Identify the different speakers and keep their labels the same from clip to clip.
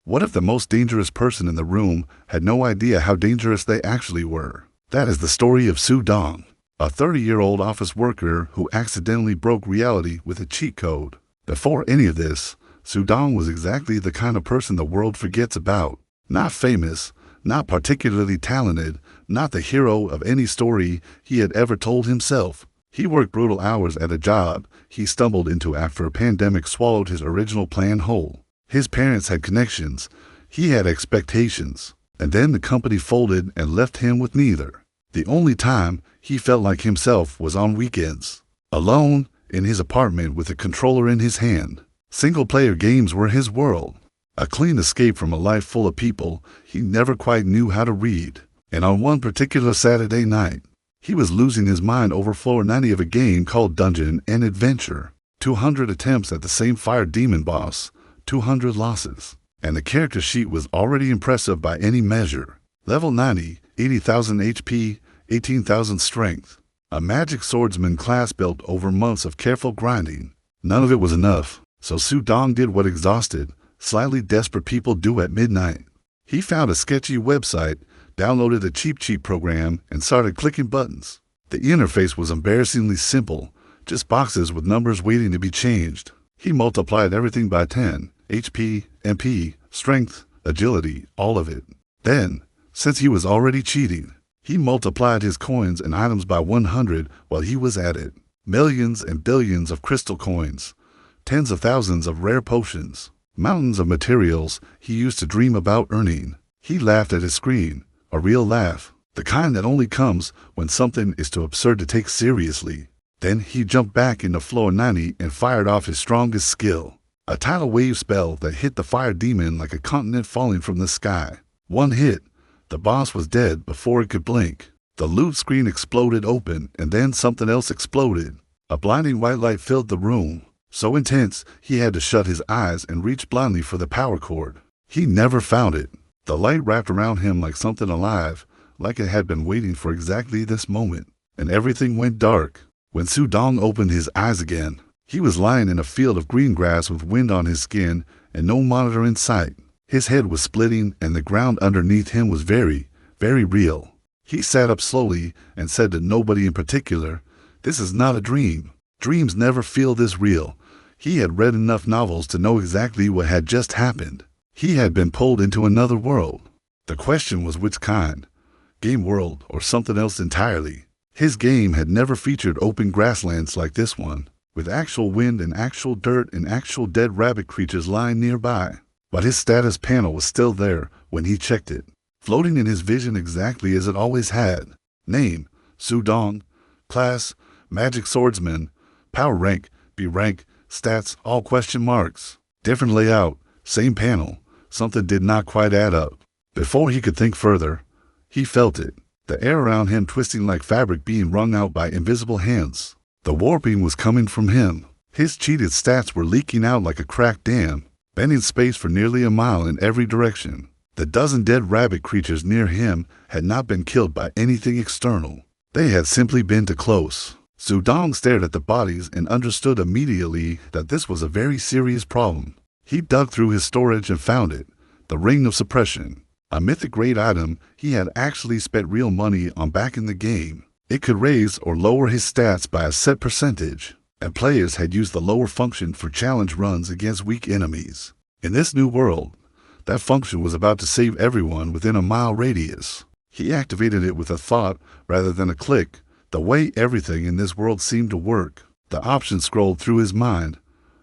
Speaker 1: What if the most dangerous person in the room had no idea how dangerous they actually were? That is the story of Su-dong, a 30-year-old office worker who accidentally broke reality with a cheat code. Before any of this, Su-dong was exactly the kind of person the world forgets about. Not famous, not particularly talented, not the hero of any story he had ever told himself. He worked brutal hours at a job he stumbled into after a pandemic swallowed his original plan whole. His parents had connections, he had expectations, and then the company folded and left him with neither. The only time he felt like himself was on weekends, alone in his apartment with a controller in his hand. Single-player games were his world, a clean escape from a life full of people he never quite knew how to read. And on one particular Saturday night, he was losing his mind over floor 90 of a game called Dungeon and Adventure. 200 attempts at the same fire demon boss, 200 losses. And the character sheet was already impressive by any measure. Level 90, 80,000 HP, 18,000 strength. A magic swordsman class built over months of careful grinding. None of it was enough, so Su-dong did what exhausted, slightly desperate people do at midnight. He found a sketchy website, downloaded a cheap program, and started clicking buttons. The interface was embarrassingly simple, just boxes with numbers waiting to be changed. He multiplied everything by 10, HP, MP, strength, agility, all of it. Then, since he was already cheating, he multiplied his coins and items by 100 while he was at it. Millions and billions of crystal coins, tens of thousands of rare potions, mountains of materials he used to dream about earning. He laughed at his screen, a real laugh, the kind that only comes when something is too absurd to take seriously. Then he jumped back into floor 90 and fired off his strongest skill, a tidal wave spell that hit the fire demon like a continent falling from the sky. One hit, the boss was dead before it could blink. The loot screen exploded open, and then something else exploded. A blinding white light filled the room, so intense he had to shut his eyes and reach blindly for the power cord. He never found it. The light wrapped around him like something alive, like it had been waiting for exactly this moment, and everything went dark. When Su-dong opened his eyes again, he was lying in a field of green grass with wind on his skin and no monitor in sight. His head was splitting and the ground underneath him was very, very real. He sat up slowly and said to nobody in particular, "This is not a dream. Dreams never feel this real." He had read enough novels to know exactly what had just happened. He had been pulled into another world. The question was which kind, game world or something else entirely. His game had never featured open grasslands like this one, with actual wind and actual dirt and actual dead rabbit creatures lying nearby. But his status panel was still there when he checked it, floating in his vision exactly as it always had. Name, Su-dong. Class, Magic Swordsman. Power rank, B rank. Stats, all question marks. Different layout, same panel. Something did not quite add up. Before he could think further, he felt it, the air around him twisting like fabric being wrung out by invisible hands. The warping was coming from him. His cheated stats were leaking out like a cracked dam, bending space for nearly a mile in every direction. The dozen dead rabbit creatures near him had not been killed by anything external. They had simply been too close. Su-dong stared at the bodies and understood immediately that this was a very serious problem. He dug through his storage and found it, the Ring of Suppression, a mythic grade item he had actually spent real money on back in the game. It could raise or lower his stats by a set percentage, and players had used the lower function for challenge runs against weak enemies. In this new world, that function was about to save everyone within a mile radius. He activated it with a thought rather than a click, the way everything in this world seemed to work. The options scrolled through his mind.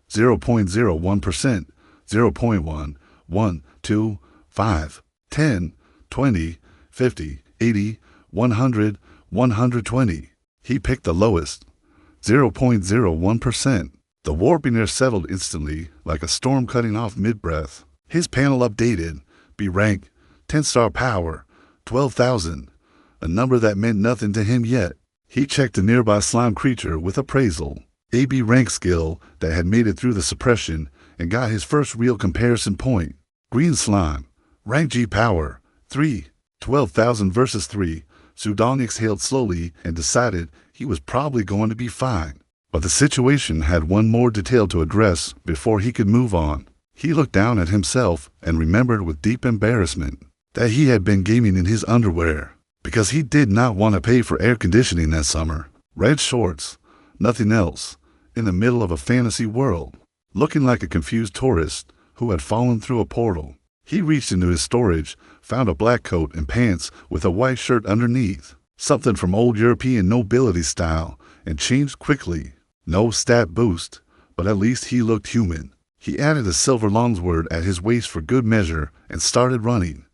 Speaker 1: 0.01%, 0.1, 1, 2, 5, 10, 20, 50, 80, 100, 120. He picked the lowest, 0.01%. The warping settled instantly, like a storm cutting off mid-breath. His panel updated, B rank, 10-star power, 12,000, a number that meant nothing to him yet. He checked a nearby slime creature with appraisal, AB rank skill that had made it through the suppression and got his first real comparison point. Green slime, rank G power, 3, 12,000 versus 3. Su-dong exhaled slowly and decided he was probably going to be fine. But the situation had one more detail to address before he could move on. He looked down at himself and remembered with deep embarrassment that he had been gaming in his underwear, because he did not want to pay for air conditioning that summer. Red shorts, nothing else, in the middle of a fantasy world, looking like a confused tourist who had fallen through a portal. He reached into his storage, found a black coat and pants with a white shirt underneath, something from old European nobility style, and changed quickly. No stat boost, but at least he looked human. He added a silver longsword at his waist for good measure and started running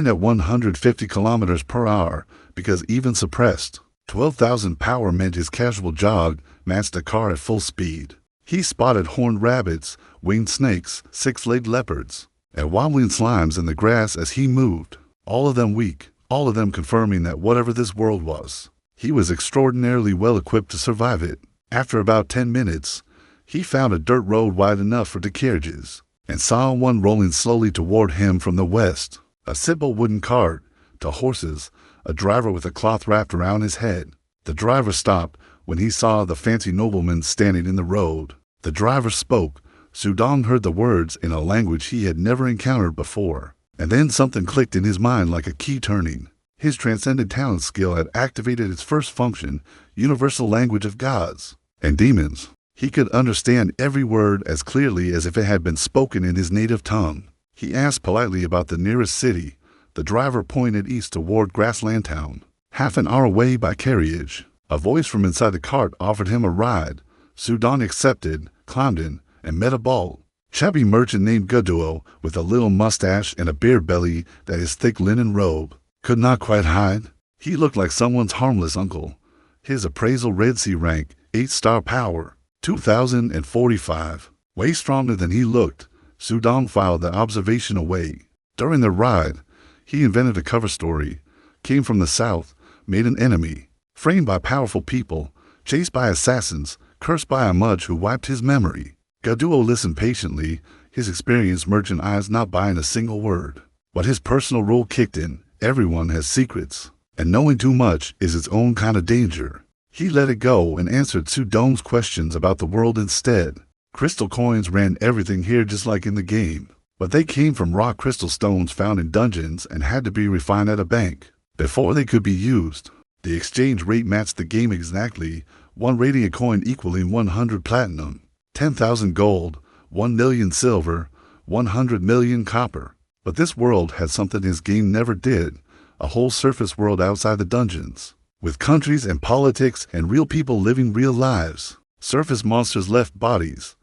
Speaker 1: at 150 kilometers per hour, because even suppressed 12,000 power meant his casual jog matched a car at full speed. He spotted horned rabbits, winged snakes, six-legged leopards, and wobbling slimes in the grass as he moved, all of them weak, all of them confirming that whatever this world was, he was extraordinarily well equipped to survive it. After about 10 minutes, he found a dirt road wide enough for the carriages, and saw one rolling slowly toward him from the west. A simple wooden cart, to horses, a driver with a cloth wrapped around his head. The driver stopped when he saw the fancy nobleman standing in the road. The driver spoke. Sudong heard the words in a language he had never encountered before, and then something clicked in his mind like a key turning. His transcendent talent skill had activated its first function, universal language of gods and demons. He could understand every word as clearly as if it had been spoken in his native tongue. He asked politely about the nearest city. The driver pointed east toward Grassland Town, half an hour away by carriage. A voice from inside the cart offered him a ride. Sudong accepted, climbed in, and met a bald, chubby merchant named Gaduo with a little mustache and a beer belly that his thick linen robe could not quite hide. He looked like someone's harmless uncle. His appraisal Red Sea rank, 8-star power, 2,045. Way stronger than he looked. Sudong filed the observation away. During the ride, he invented a cover story, came from the south, made an enemy, framed by powerful people, chased by assassins, cursed by a mudge who wiped his memory. Gaduo listened patiently, his experienced merchant eyes not buying a single word. But his personal rule kicked in. Everyone has secrets, and knowing too much is its own kind of danger. He let it go and answered Sudong's questions about the world instead. Crystal coins ran everything here just like in the game, but they came from raw crystal stones found in dungeons and had to be refined at a bank before they could be used. The exchange rate matched the game exactly, 1 radiant coin equaling 100 platinum, 10,000 gold, 1 million silver, 100 million copper. But this world had something his game never did, a whole surface world outside the dungeons, with countries and politics and real people living real lives. Surface monsters left bodies.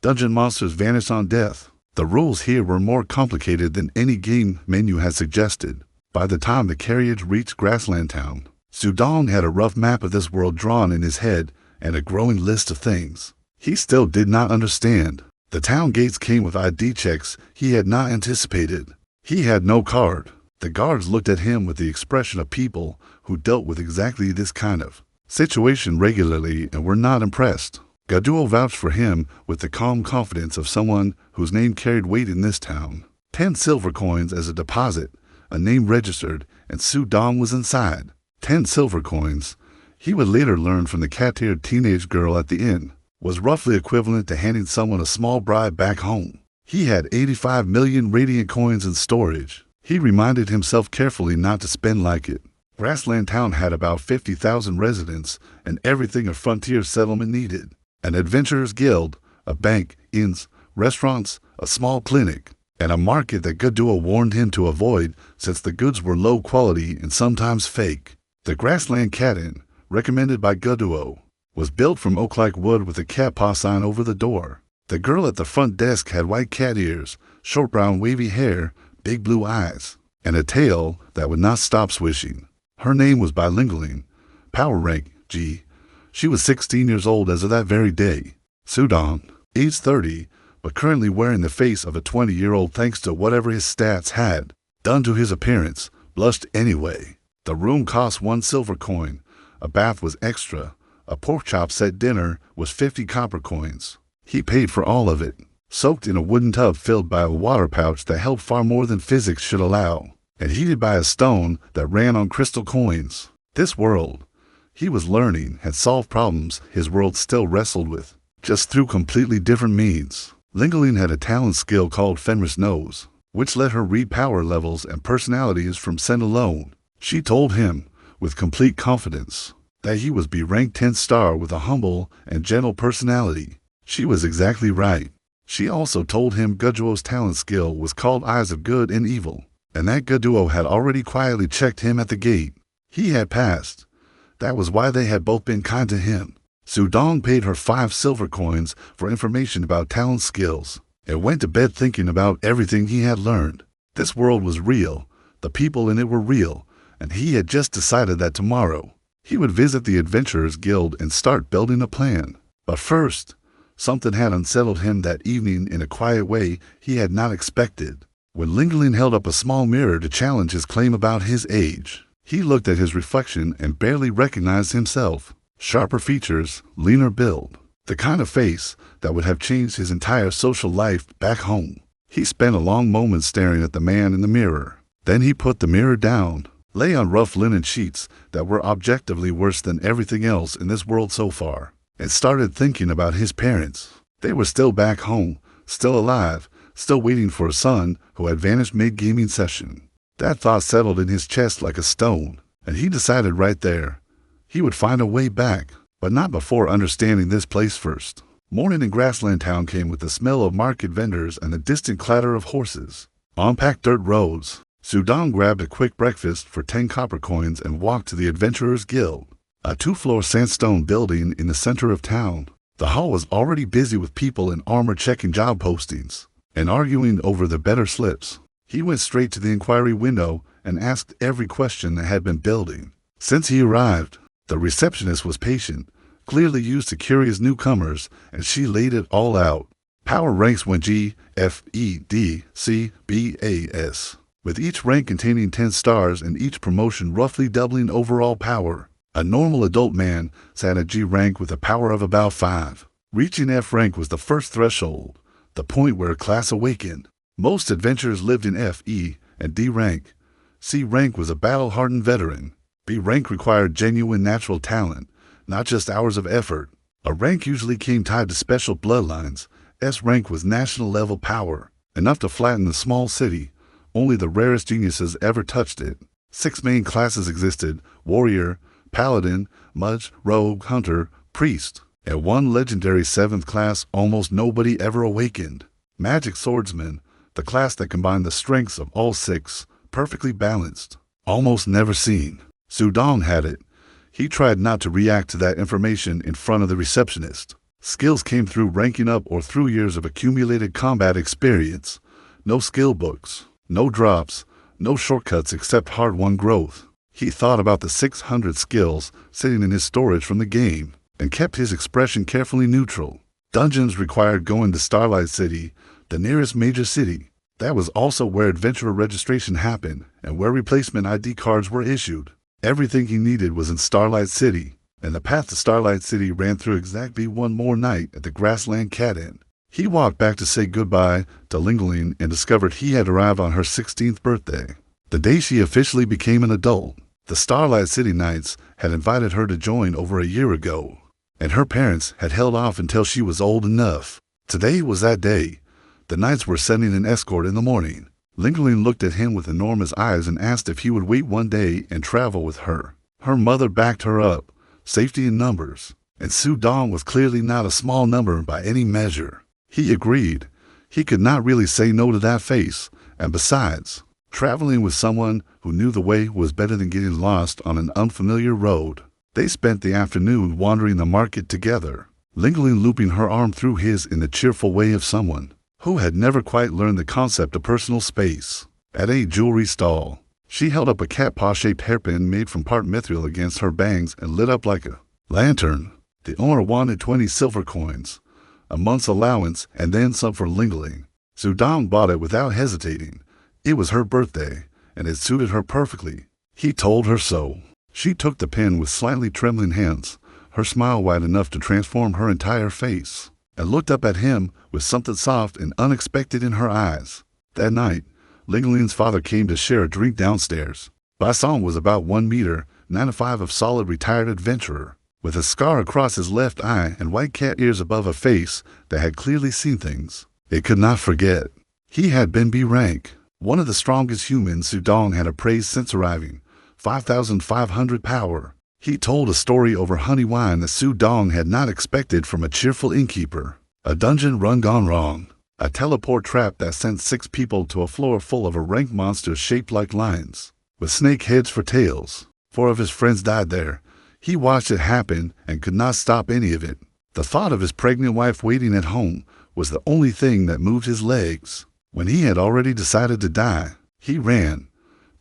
Speaker 1: Dungeon monsters vanished on death. The rules here were more complicated than any game menu had suggested. By the time the carriage reached Grassland Town, Sudong had a rough map of this world drawn in his head and a growing list of things he still did not understand. The town gates came with ID checks he had not anticipated. He had no card. The guards looked at him with the expression of people who dealt with exactly this kind of situation regularly and were not impressed. Gaduo vouched for him with the calm confidence of someone whose name carried weight in this town. 10 silver coins as a deposit, a name registered, and Sudong was inside. 10 silver coins, he would later learn from the cat-haired teenage girl at the inn, was roughly equivalent to handing someone a small bribe back home. He had 85 million radiant coins in storage. He reminded himself carefully not to spend like it. Grassland Town had about 50,000 residents and everything a frontier settlement needed. An adventurer's guild, a bank, inns, restaurants, a small clinic, and a market that Gaduo warned him to avoid since the goods were low quality and sometimes fake. The Grassland Cat Inn, recommended by Gaduo, was built from oak-like wood with a cat paw sign over the door. The girl at the front desk had white cat ears, short brown wavy hair, big blue eyes, and a tail that would not stop swishing. Her name was bilingualing, power rank G. She was 16 years old as of that very day. Sudong, age 30, but currently wearing the face of a 20-year-old thanks to whatever his stats had done to his appearance, blushed anyway. The room cost 1 silver coin, a bath was extra, a pork chop set dinner was 50 copper coins. He paid for all of it, soaked in a wooden tub filled by a water pouch that held far more than physics should allow, and heated by a stone that ran on crystal coins. This world, he was learning, had solved problems his world still wrestled with, just through completely different means. Ling had a talent skill called Fenris Nose, which let her read power levels and personalities from scent alone. She told him, with complete confidence, that he was B-ranked 10th star with a humble and gentle personality. She was exactly right. She also told him Guduo's talent skill was called Eyes of Good and Evil, and that Guduo had already quietly checked him at the gate. He had passed. That was why they had both been kind to him. Sudong paid her 5 silver coins for information about talent skills, and went to bed thinking about everything he had learned. This world was real, the people in it were real, and he had just decided that tomorrow he would visit the Adventurers Guild and start building a plan. But first, something had unsettled him that evening in a quiet way he had not expected. When Ling held up a small mirror to challenge his claim about his age, he looked at his reflection and barely recognized himself. Sharper features, leaner build, the kind of face that would have changed his entire social life back home. He spent a long moment staring at the man in the mirror. Then he put the mirror down, lay on rough linen sheets that were objectively worse than everything else in this world so far, and started thinking about his parents. They were still back home, still alive, still waiting for a son who had vanished mid-gaming session. That thought settled in his chest like a stone, and he decided right there he would find a way back, but not before understanding this place first. Morning in Grassland Town came with the smell of market vendors and the distant clatter of horses. On packed dirt roads, Sudong grabbed a quick breakfast for 10 copper coins and walked to the Adventurers Guild, a 2-floor sandstone building in the center of town. The hall was already busy with people in armor checking job postings and arguing over the better slips. He went straight to the inquiry window and asked every question that had been building. Since he arrived, the receptionist was patient, clearly used to curious newcomers, and she laid it all out. Power ranks went G, F, E, D, C, B, A, S, with each rank containing 10 stars and each promotion roughly doubling overall power. A normal adult man sat at G rank with a power of about 5. Reaching F rank was the first threshold, the point where a class awakened. Most adventurers lived in F, E, and D rank. C rank was a battle-hardened veteran. B rank required genuine natural talent, not just hours of effort. A rank usually came tied to special bloodlines. S rank was national-level power, enough to flatten the small city. Only the rarest geniuses ever touched it. 6 main classes existed: warrior, paladin, mage, rogue, hunter, priest, and 1 legendary 7th class almost nobody ever awakened: magic swordsman, the class that combined the strengths of all 6, perfectly balanced, almost never seen. Sudong had it. He tried not to react to that information in front of the receptionist. Skills came through ranking up or through years of accumulated combat experience. No skill books, no drops, no shortcuts except hard-won growth. He thought about the 600 skills sitting in his storage from the game and kept his expression carefully neutral. Dungeons required going to Starlight City, the nearest major city. That was also where adventurer registration happened and where replacement ID cards were issued. Everything he needed was in Starlight City, and the path to Starlight City ran through exactly one more night at the Grassland Cat Inn. He walked back to say goodbye to Ling and discovered he had arrived on her 16th birthday, the day she officially became an adult. The Starlight City Knights had invited her to join over a year ago, and her parents had held off until she was old enough. Today was that day. The Knights were sending an escort in the morning. Ling looked at him with enormous eyes and asked if he would wait one day and travel with her. Her mother backed her up, safety in numbers, and Sudong was clearly not a small number by any measure. He agreed. He could not really say no to that face, and besides, traveling with someone who knew the way was better than getting lost on an unfamiliar road. They spent the afternoon wandering the market together, Ling looping her arm through his in the cheerful way of someone who had never quite learned the concept of personal space. At a jewelry stall, she held up a cat paw-shaped hairpin made from part mithril against her bangs and lit up like a lantern. The owner wanted 20 silver coins, a month's allowance, and then some for Ling. Sudong bought it without hesitating. It was her birthday, and it suited her perfectly. He told her so. She took the pin with slightly trembling hands, her smile wide enough to transform her entire face, and looked up at him with something soft and unexpected in her eyes. That night, Ling's father came to share a drink downstairs. Basong was about 1 meter, 9'5" of solid retired adventurer, with a scar across his left eye and white cat ears above a face that had clearly seen things. It could not forget. He had been B rank, one of the strongest humans Sudong had appraised since arriving, 5,500 power. He told a story over honey wine that Sudong had not expected from a cheerful innkeeper. A dungeon run gone wrong. A teleport trap that sent 6 people to a floor full of a rank monster shaped like lions, with snake heads for tails. 4 of his friends died there. He watched it happen and could not stop any of it. The thought of his pregnant wife waiting at home was the only thing that moved his legs. When he had already decided to die, he ran.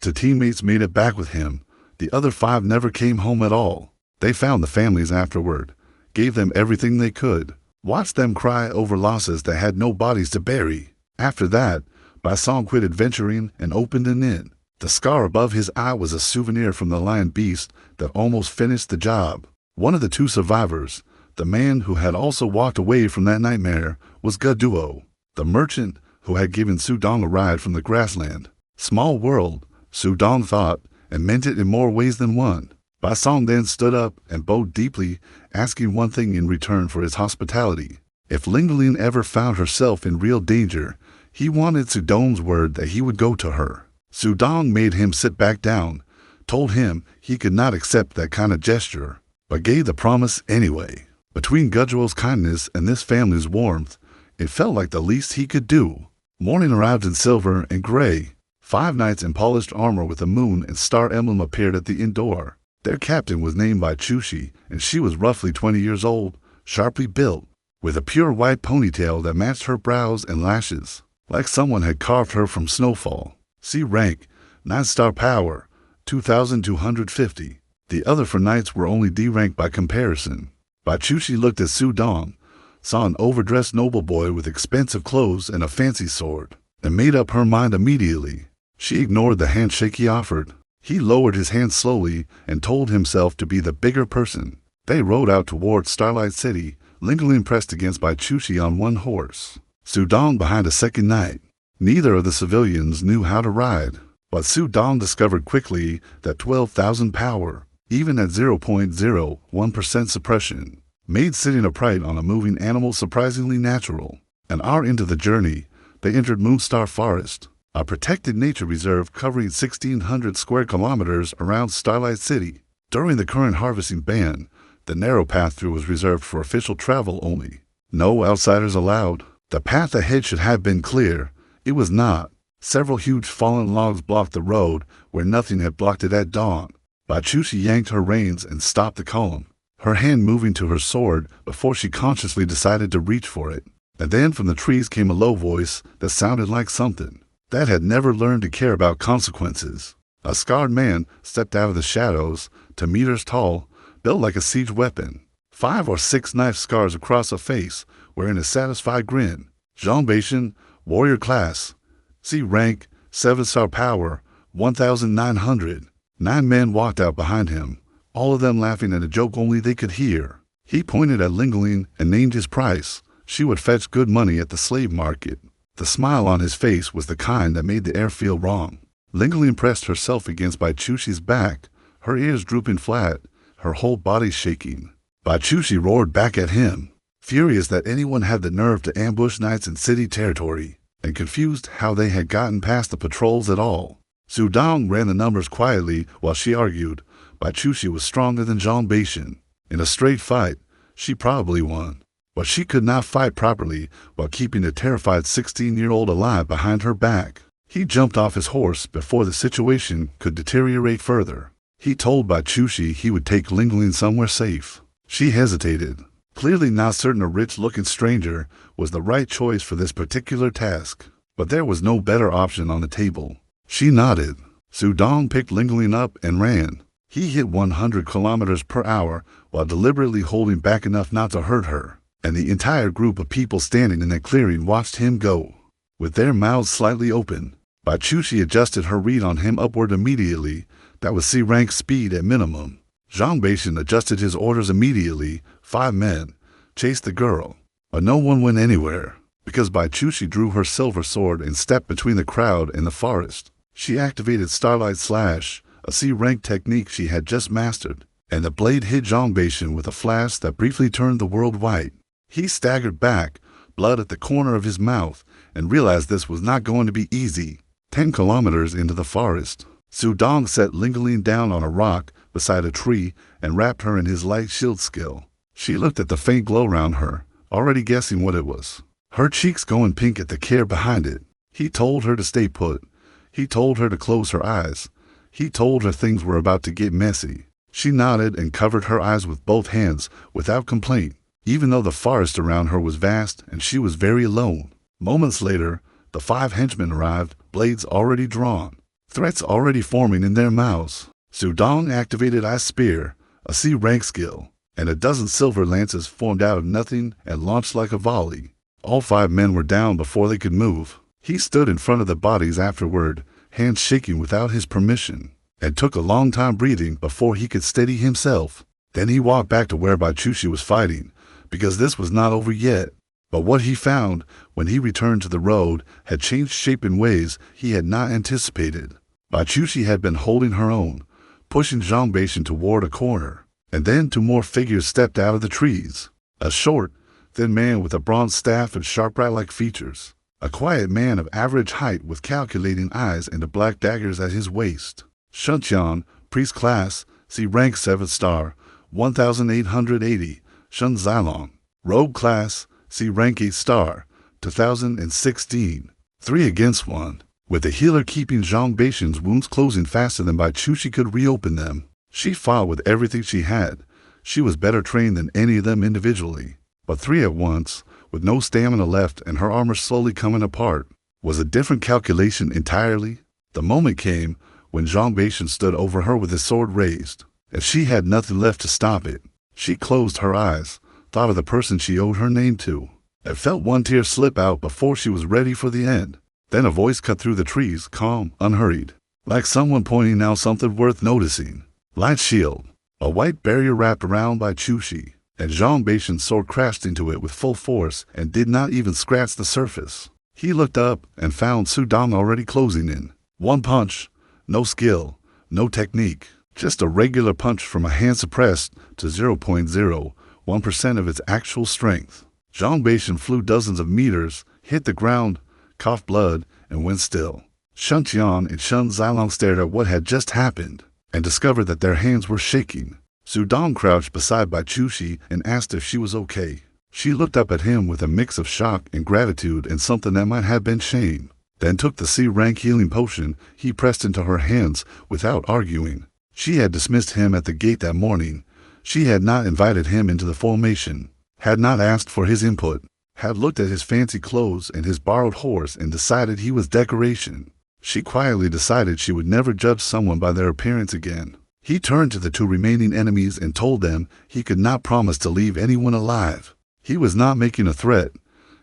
Speaker 1: 2 teammates made it back with him. The other 5 never came home at all. They found the families afterward, gave them everything they could, watched them cry over losses that had no bodies to bury. After that, Basong quit adventuring and opened an inn. The scar above his eye was a souvenir from the lion beast that almost finished the job. One of the 2 survivors, the man who had also walked away from that nightmare, was Gaduo, the merchant who had given Sudong a ride from the grassland. Small world, Sudong thought, and meant it in more ways than one. Basong then stood up and bowed deeply, asking one thing in return for his hospitality. If Ling ever found herself in real danger, he wanted Sudong's word that he would go to her. Sudong made him sit back down, told him he could not accept that kind of gesture, but gave the promise anyway. Between Gaduo's kindness and this family's warmth, it felt like the least he could do. Morning arrived in silver and gray. 5 knights in polished armor with a moon and star emblem appeared at the inn door. Their captain was named by Chushi, and she was roughly 20 years old, sharply built, with a pure white ponytail that matched her brows and lashes, like someone had carved her from snowfall. C rank, 9-star power, 2,250. The other 4 knights were only D rank by comparison. Chushi looked at Sudong, saw an overdressed noble boy with expensive clothes and a fancy sword, and made up her mind immediately. She ignored the handshake he offered. He lowered his hand slowly and told himself to be the bigger person. They rode out towards Starlight City, Ling pressed against by Chushi on 1 horse, Sudong behind a 2nd knight. Neither of the civilians knew how to ride, but Sudong discovered quickly that 12,000 power, even at 0.01% suppression, made sitting upright on a moving animal surprisingly natural. An hour into the journey, they entered Moonstar Forest, a protected nature reserve covering 1,600 square kilometers around Starlight City. During the current harvesting ban, the narrow path through was reserved for official travel only. No outsiders allowed. The path ahead should have been clear. It was not. Several huge fallen logs blocked the road where nothing had blocked it at dawn. Chushi yanked her reins and stopped the column, her hand moving to her sword before she consciously decided to reach for it. And then from the trees came a low voice that sounded like something that had never learned to care about consequences. A scarred man stepped out of the shadows, 2 meters tall, built like a siege weapon. 5 or 6 knife scars across a face, wearing a satisfied grin. Zhongbeichen, warrior class, C rank, 7-star power, 1,900. 9 men walked out behind him, all of them laughing at a joke only they could hear. He pointed at Ling and named his price. She would fetch good money at the slave market. The smile on his face was the kind that made the air feel wrong. Ling pressed herself against Chushi's back, her ears drooping flat, her whole body shaking. Chushi roared back at him, furious that anyone had the nerve to ambush knights in city territory, and confused how they had gotten past the patrols at all. Sudong ran the numbers quietly while she argued. Chushi was stronger than Zhongbeichen. In a straight fight, she probably won. But she could not fight properly while keeping a terrified 16-year-old alive behind her back. He jumped off his horse before the situation could deteriorate further. He told Chushi he would take Ling somewhere safe. She hesitated, clearly not certain a rich-looking stranger was the right choice for this particular task. But there was no better option on the table. She nodded. Sudong picked Ling up and ran. He hit 100 kilometers per hour while deliberately holding back enough not to hurt her, and the entire group of people standing in that clearing watched him go, with their mouths slightly open. Chushi adjusted her read on him upward immediately. That was C-rank speed at minimum. Zhongbeichen adjusted his orders immediately. 5 men chased the girl, but no one went anywhere, because Chushi drew her silver sword and stepped between the crowd and the forest. She activated Starlight Slash, a C-rank technique she had just mastered, and the blade hit Zhongbeichen with a flash that briefly turned the world white. He staggered back, blood at the corner of his mouth, and realized this was not going to be easy. 10 kilometers into the forest, Su Dong sat lingeringly down on a rock beside a tree and wrapped her in his light shield skill. She looked at the faint glow around her, already guessing what it was. Her cheeks going pink at the care behind it. He told her to stay put. He told her to close her eyes. He told her things were about to get messy. She nodded and covered her eyes with both hands without complaint, even though the forest around her was vast and she was very alone. Moments later, the 5 henchmen arrived, blades already drawn, threats already forming in their mouths. Su Dong activated Ice Spear, a C rank skill, and a dozen silver lances formed out of nothing and launched like a volley. All 5 men were down before they could move. He stood in front of the bodies afterward, hands shaking without his permission, and took a long time breathing before he could steady himself. Then he walked back to where Bai Chushi was fighting, because this was not over yet. But what he found when he returned to the road had changed shape in ways he had not anticipated. Bai Chushi had been holding her own, pushing Zhang Beishan toward a corner, and then 2 more figures stepped out of the trees. A short, thin man with a bronze staff and sharp rat-like features. A quiet man of average height with calculating eyes and black daggers at his waist. Shunqian, priest class, C rank 7 star, 1880, Shun Zilong. Rogue class, C rank 8 star, 2016. 3 against 1. With the healer keeping Zhang Beishan's wounds closing faster than Bai Chushi could reopen them. She fought with everything she had. She was better trained than any of them individually. But 3 at once, with no stamina left and her armor slowly coming apart, was a different calculation entirely. The moment came when Zhang Beishan stood over her with his sword raised, and she had nothing left to stop it. She closed her eyes, thought of the person she owed her name to, and felt one tear slip out before she was ready for the end. Then a voice cut through the trees, calm, unhurried, like someone pointing out something worth noticing. Light shield. A white barrier wrapped around Bai Chushi, and Zhang Beishan's sword crashed into it with full force and did not even scratch the surface. He looked up and found Su Dong already closing in. 1 punch, no skill, no technique, just a regular punch from a hand suppressed to 0.01% of its actual strength. Zhang Beishan flew dozens of meters, hit the ground, coughed blood, and went still. Shunqian and Shun Zilong stared at what had just happened and discovered that their hands were shaking. Su Dong crouched beside Bai Chushi and asked if she was okay. She looked up at him with a mix of shock and gratitude and something that might have been shame, then took the C-rank healing potion he pressed into her hands without arguing. She had dismissed him at the gate that morning. She had not invited him into the formation, had not asked for his input, had looked at his fancy clothes and his borrowed horse and decided he was decoration. She quietly decided she would never judge someone by their appearance again. He turned to the 2 remaining enemies and told them he could not promise to leave anyone alive. He was not making a threat.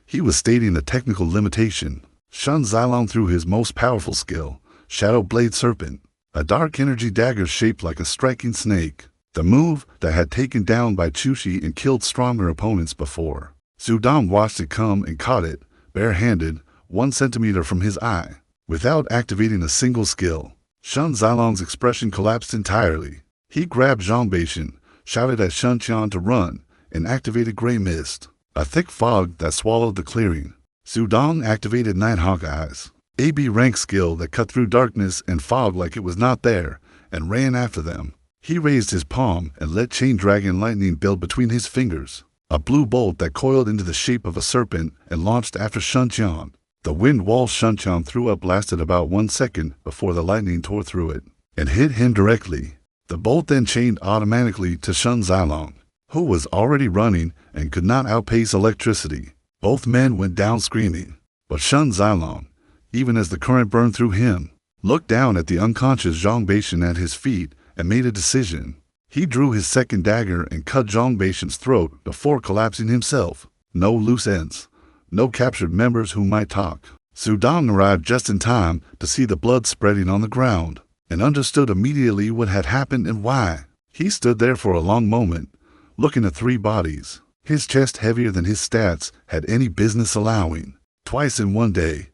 Speaker 1: He was stating a technical limitation. Shun Zilong threw his most powerful skill, Shadow Blade Serpent, a dark energy dagger shaped like a striking snake. The move that had taken down Bai Chushi and killed stronger opponents before. Su Dong watched it come and caught it, bare-handed, 1 centimeter from his eye, without activating a single skill. Shun Zilong's expression collapsed entirely. He grabbed Zhang Beishan, shouted at Shunqian to run, and activated Gray Mist, a thick fog that swallowed the clearing. Su Dong activated Nighthawk Eyes, a B rank skill that cut through darkness and fog like it was not there, and ran after them. He raised his palm and let Chain Dragon Lightning build between his fingers, a blue bolt that coiled into the shape of a serpent and launched after Shunqian. The wind wall Shunqian threw up lasted about 1 second before the lightning tore through it and hit him directly. The bolt then chained automatically to Shun Zilong, who was already running and could not outpace electricity. Both men went down screaming, but Shun Zilong, even as the current burned through him, looked down at the unconscious Zhang Beishan at his feet and made a decision. He drew his second dagger and cut Zhang Beishan's throat before collapsing himself. No loose ends. No captured members who might talk. Su Dong arrived just in time to see the blood spreading on the ground, and understood immediately what had happened and why. He stood there for a long moment, looking at 3 bodies, his chest heavier than his stats had any business allowing. Twice in 1 day.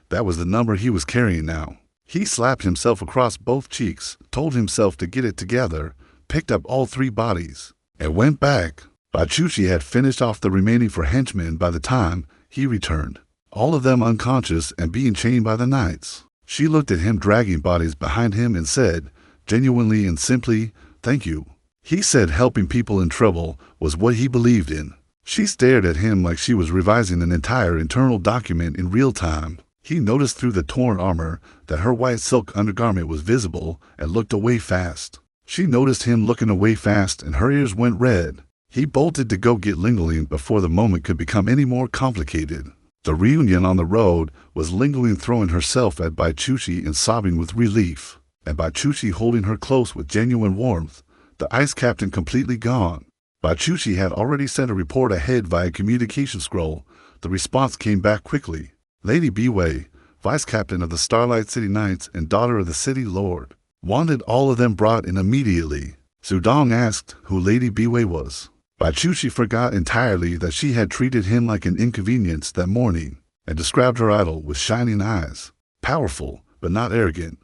Speaker 1: That was the number he was carrying now. He slapped himself across both cheeks, told himself to get it together, picked up all 3 bodies, and went back. Bai Chushi had finished off the remaining 4 henchmen by the time he returned, all of them unconscious and being chained by the knights. She looked at him dragging bodies behind him and said, genuinely and simply, "Thank you." He said helping people in trouble was what he believed in. She stared at him like she was revising an entire internal document in real time. He noticed through the torn armor that her white silk undergarment was visible and looked away fast. She noticed him looking away fast and her ears went red. He bolted to go get Ling before the moment could become any more complicated. The reunion on the road was Ling throwing herself at Bai Chushi and sobbing with relief, and Bai Chushi holding her close with genuine warmth, the ice captain completely gone. Bai Chushi had already sent a report ahead via communication scroll. The response came back quickly. Lady Biwei, vice captain of the Starlight City Knights and daughter of the city lord, wanted all of them brought in immediately. Sudong asked who Lady Biwei was. Bai Chushi forgot entirely that she had treated him like an inconvenience that morning, and described her idol with shining eyes. Powerful, but not arrogant.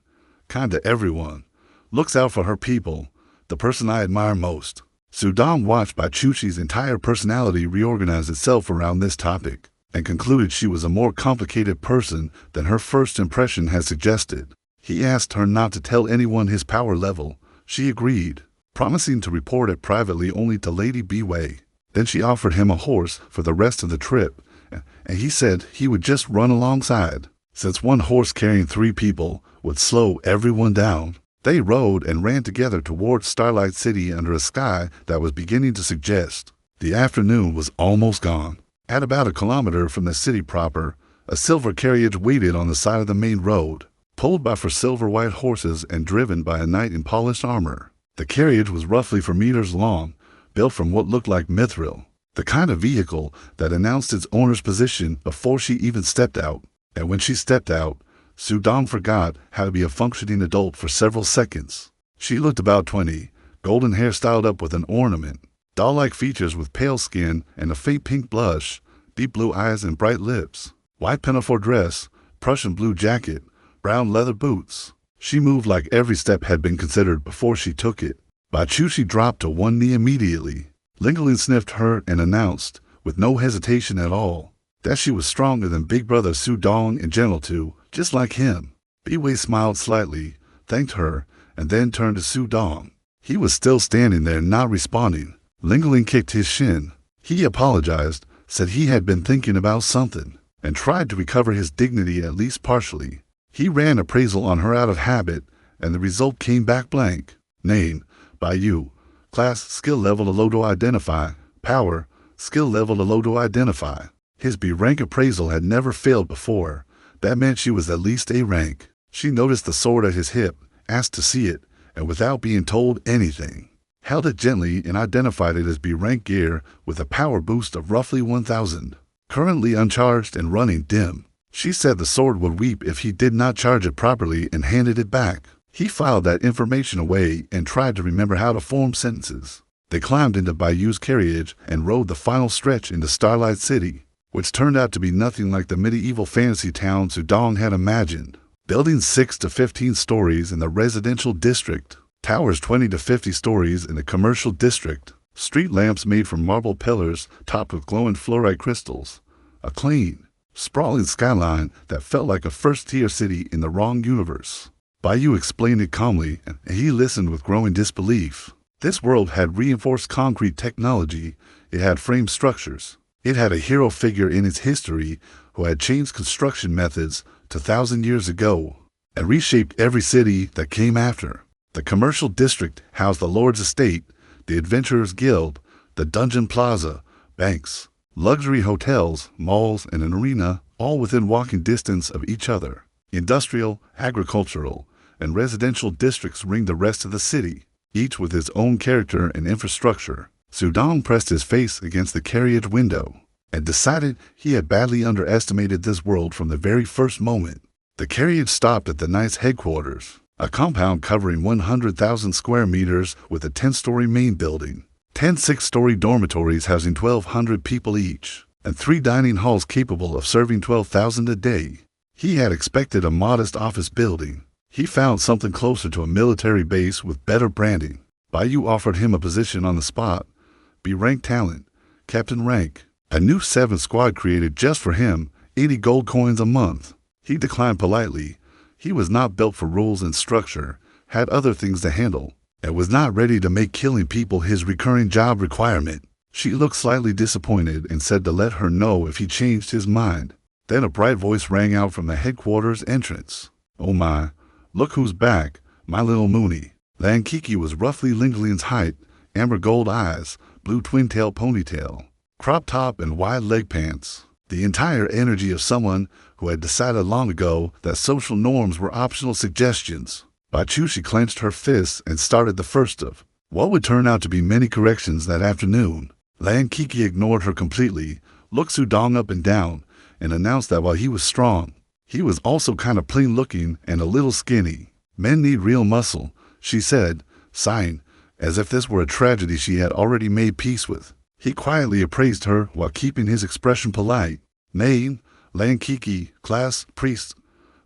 Speaker 1: Kind to everyone. Looks out for her people. The person I admire most. Sudong watched Bai Chushi's entire personality reorganize itself around this topic, and concluded she was a more complicated person than her first impression had suggested. He asked her not to tell anyone his power level. She agreed, promising to report it privately only to Lady Biwei. Then she offered him a horse for the rest of the trip, and he said he would just run alongside, since one horse carrying 3 people would slow everyone down. They rode and ran together towards Starlight City under a sky that was beginning to suggest the afternoon was almost gone. At about a kilometer from the city proper, a silver carriage waited on the side of the main road, pulled by 4 silver-white horses and driven by a knight in polished armor. The carriage was roughly 4 meters long, built from what looked like mithril, the kind of vehicle that announced its owner's position before she even stepped out. And when she stepped out, Sudong forgot how to be a functioning adult for several seconds. She looked about 20, golden hair styled up with an ornament, doll-like features with pale skin and a faint pink blush, deep blue eyes and bright lips, white pinafore dress, Prussian blue jacket, brown leather boots. She moved like every step had been considered before she took it. Bai Chushi dropped to one knee immediately. Ling sniffed her and announced, with no hesitation at all, that she was stronger than big brother Sudong and gentle too, just like him. Biwei smiled slightly, thanked her, and then turned to Sudong. He was still standing there not responding. Ling kicked his shin. He apologized, said he had been thinking about something, and tried to recover his dignity at least partially. He ran appraisal on her out of habit, and the result came back blank. Name, Baiyu. Class, skill level to low to identify. Power, skill level to low to identify. His B rank appraisal had never failed before. That meant she was at least A rank. She noticed the sword at his hip, asked to see it, and without being told anything, held it gently and identified it as B rank gear with a power boost of roughly 1000. Currently uncharged and running dim. She said the sword would weep if he did not charge it properly and handed it back. He filed that information away and tried to remember how to form sentences. They climbed into Baiyu's carriage and rode the final stretch into Starlight City, which turned out to be nothing like the medieval fantasy town Sudong had imagined. Buildings 6 to 15 stories in the residential district, towers 20 to 50 stories in the commercial district, street lamps made from marble pillars topped with glowing fluorite crystals, a clean, sprawling skyline that felt like a first-tier city in the wrong universe. Baiyu explained it calmly, and he listened with growing disbelief. This world had reinforced concrete technology, it had frame structures. It had a hero figure in its history who had changed construction methods to 1,000 years ago and reshaped every city that came after. The commercial district housed the Lord's estate, the Adventurers Guild, the Dungeon Plaza, banks, luxury hotels, malls, and an arena, all within walking distance of each other. Industrial, agricultural, and residential districts ringed the rest of the city, each with its own character and infrastructure. Sudong pressed his face against the carriage window and decided he had badly underestimated this world from the very first moment. The carriage stopped at the Knight's headquarters, a compound covering 100,000 square meters with a 10-story main building, 10 6-story dormitories housing 1,200 people each, and 3 dining halls capable of serving 12,000 a day. He had expected a modest office building. He found something closer to a military base with better branding. Baiyu offered him a position on the spot, B rank talent, captain rank. A new 7th squad created just for him, 80 gold coins a month. He declined politely. He was not built for rules and structure, had other things to handle, and was not ready to make killing people his recurring job requirement. She looked slightly disappointed and said to let her know if he changed his mind. Then a bright voice rang out from the headquarters entrance. "Oh my, look who's back, my little Mooney." Lan Kiki was roughly Lingling's height, amber gold eyes, blue twin-tail ponytail, crop top and wide leg pants. The entire energy of someone who had decided long ago that social norms were optional suggestions. Bachushi clenched her fists and started the first of what would turn out to be many corrections that afternoon. Lan Kiki ignored her completely, looked Sudong up and down, and announced that while he was strong, he was also kind of plain-looking and a little skinny. "Men need real muscle," she said, sighing, as if this were a tragedy she had already made peace with. He quietly appraised her while keeping his expression polite. "Name, Lan Kiki, class, priest,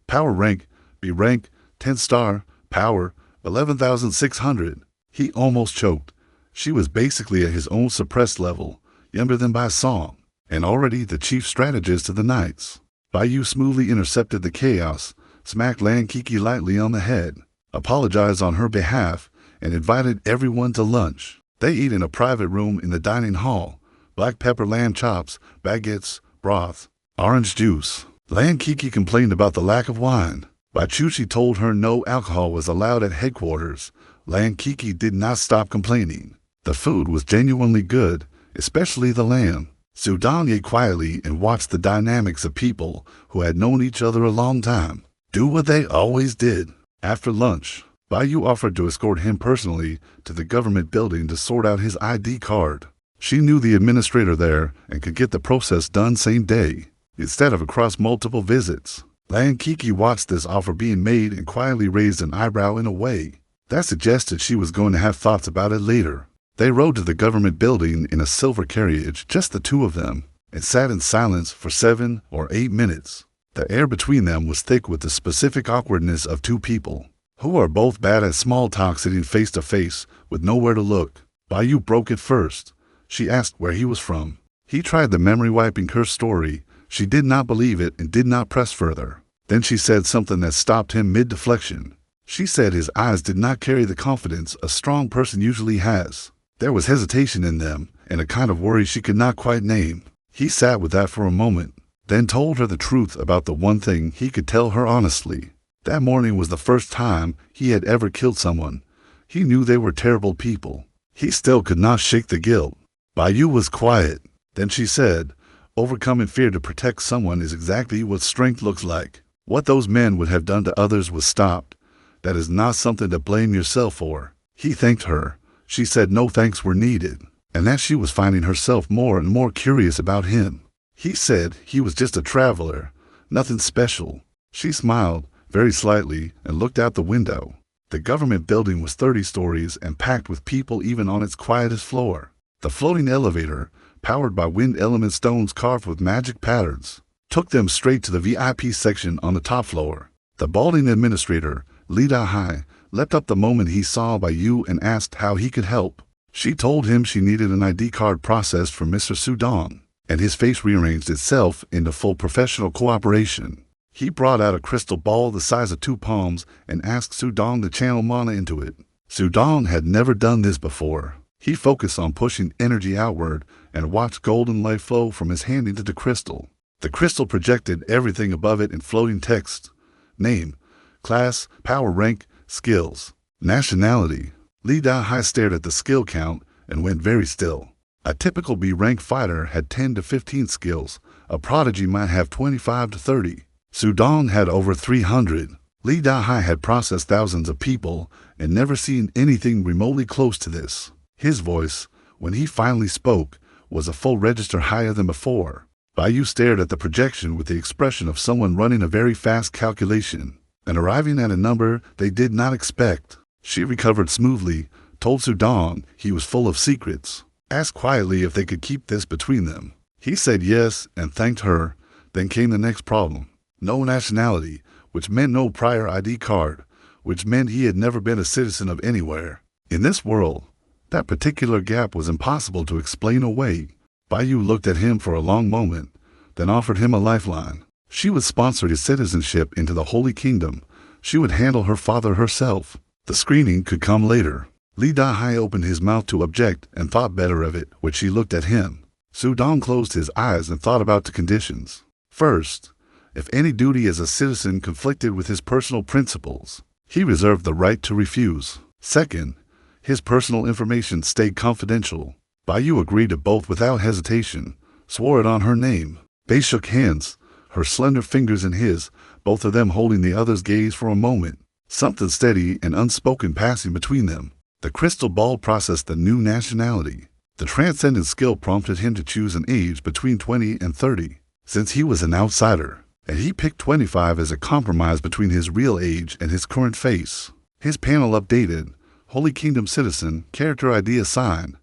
Speaker 1: power rank, B rank, 10-star, power, 11,600. He almost choked. She was basically at his own suppressed level, younger than by a song, and already the chief strategist of the Knights. Bayou smoothly intercepted the chaos, smacked Lan Kiki lightly on the head, apologized on her behalf, and invited everyone to lunch. They eat in a private room in the dining hall. Black pepper lamb chops, baguettes, broth, orange juice. Lan Kiki complained about the lack of wine. Bachushi told her no alcohol was allowed at headquarters. Lan Kiki did not stop complaining. The food was genuinely good, especially the lamb. Sudong ate quietly and watched the dynamics of people who had known each other a long time do what they always did. After lunch, Bayou offered to escort him personally to the government building to sort out his ID card. She knew the administrator there and could get the process done same day, instead of across multiple visits. Lan Kiki watched this offer being made and quietly raised an eyebrow in a way that suggested she was going to have thoughts about it later. They rode to the government building in a silver carriage, just the two of them, and sat in silence for 7 or 8 minutes. The air between them was thick with the specific awkwardness of two people who are both bad at small talk sitting face to face with nowhere to look. Bayou broke it first. She asked where he was from. He tried the memory wiping curse story. She did not believe it and did not press further. Then she said something that stopped him mid-deflection. She said his eyes did not carry the confidence a strong person usually has. There was hesitation in them and a kind of worry she could not quite name. He sat with that for a moment, then told her the truth about the one thing he could tell her honestly. That morning was the first time he had ever killed someone. He knew they were terrible people. He still could not shake the guilt. Bayou was quiet. Then she said, "Overcoming fear to protect someone is exactly what strength looks like. What those men would have done to others was stopped. That is not something to blame yourself for." He thanked her. She said no thanks were needed, and that she was finding herself more and more curious about him. He said he was just a traveler, nothing special. She smiled, very slightly, and looked out the window. The government building was 30 stories and packed with people even on its quietest floor. The floating elevator, powered by wind element stones carved with magic patterns, took them straight to the VIP section on the top floor. The balding administrator, Li Da-hai, leapt up the moment he saw Bayou and asked how he could help. She told him she needed an ID card processed for Mr. Sudong, and his face rearranged itself into full professional cooperation. He brought out a crystal ball the size of 2 palms and asked Sudong to channel mana into it. Sudong had never done this before. He focused on pushing energy outward and watched golden light flow from his hand into the crystal. The crystal projected everything above it in floating text. Name, class, power rank, skills, nationality. Li Da-hai stared at the skill count and went very still. A typical B-rank fighter had 10 to 15 skills. A prodigy might have 25 to 30. Sudong had over 300. Li Da-hai had processed thousands of people and never seen anything remotely close to this. His voice, when he finally spoke, was a full register higher than before. Bayou stared at the projection with the expression of someone running a very fast calculation and arriving at a number they did not expect. She recovered smoothly, told Sudong he was full of secrets, asked quietly if they could keep this between them. He said yes and thanked her. Then came the next problem. No nationality, which meant no prior ID card, which meant he had never been a citizen of anywhere. In this world, that particular gap was impossible to explain away. Bai looked at him for a long moment, then offered him a lifeline. She would sponsor his citizenship into the Holy Kingdom. She would handle her father herself. The screening could come later. Li Dahai opened his mouth to object and thought better of it when she looked at him. Su Dong closed his eyes and thought about the conditions. First, if any duty as a citizen conflicted with his personal principles, he reserved the right to refuse. Second, his personal information stayed confidential. Bai agreed to both without hesitation, swore it on her name. They shook hands, her slender fingers in his, both of them holding the other's gaze for a moment, something steady and unspoken passing between them. The crystal ball processed the new nationality. The transcendent skill prompted him to choose an age between 20 and 30, since he was an outsider, and he picked 25 as a compromise between his real age and his current face. His panel updated, Holy Kingdom citizen, character ID assigned,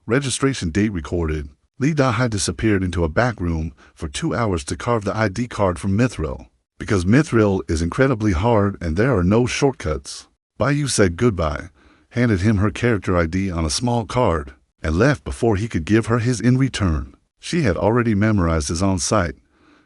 Speaker 1: registration date recorded. Li Dahai disappeared into a back room for 2 hours to carve the ID card from Mithril. Because Mithril is incredibly hard and there are no shortcuts. Bai said goodbye, handed him her character ID on a small card, and left before he could give her his in return. She had already memorized his on-site.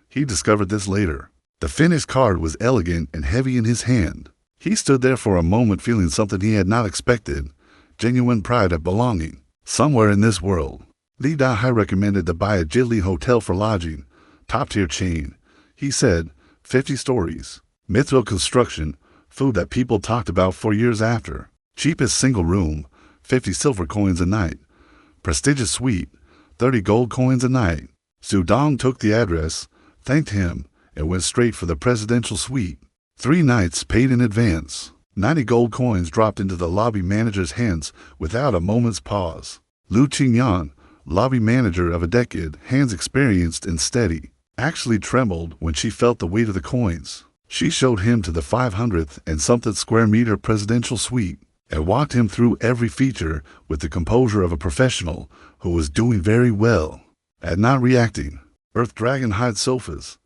Speaker 1: He discovered this later. The finished card was elegant and heavy in his hand. He stood there for a moment feeling something he had not expected, genuine pride of belonging. Somewhere in this world. Li Dahai recommended to buy a Jidli hotel for lodging, top-tier chain. He said, 50 stories, mithril construction, food that people talked about for years after. Cheapest single room, 50 silver coins a night. Prestigious suite, 30 gold coins a night. Su Dong took the address, thanked him, and went straight for the presidential suite. 3 nights paid in advance. 90 gold coins dropped into the lobby manager's hands without a moment's pause. Lu Qingyan, lobby manager of a decade, hands experienced and steady, actually trembled when she felt the weight of the coins. She showed him to the 500th and something square meter presidential suite and walked him through every feature with the composure of a professional who was doing very well at not reacting. Earth Dragon hide sofas,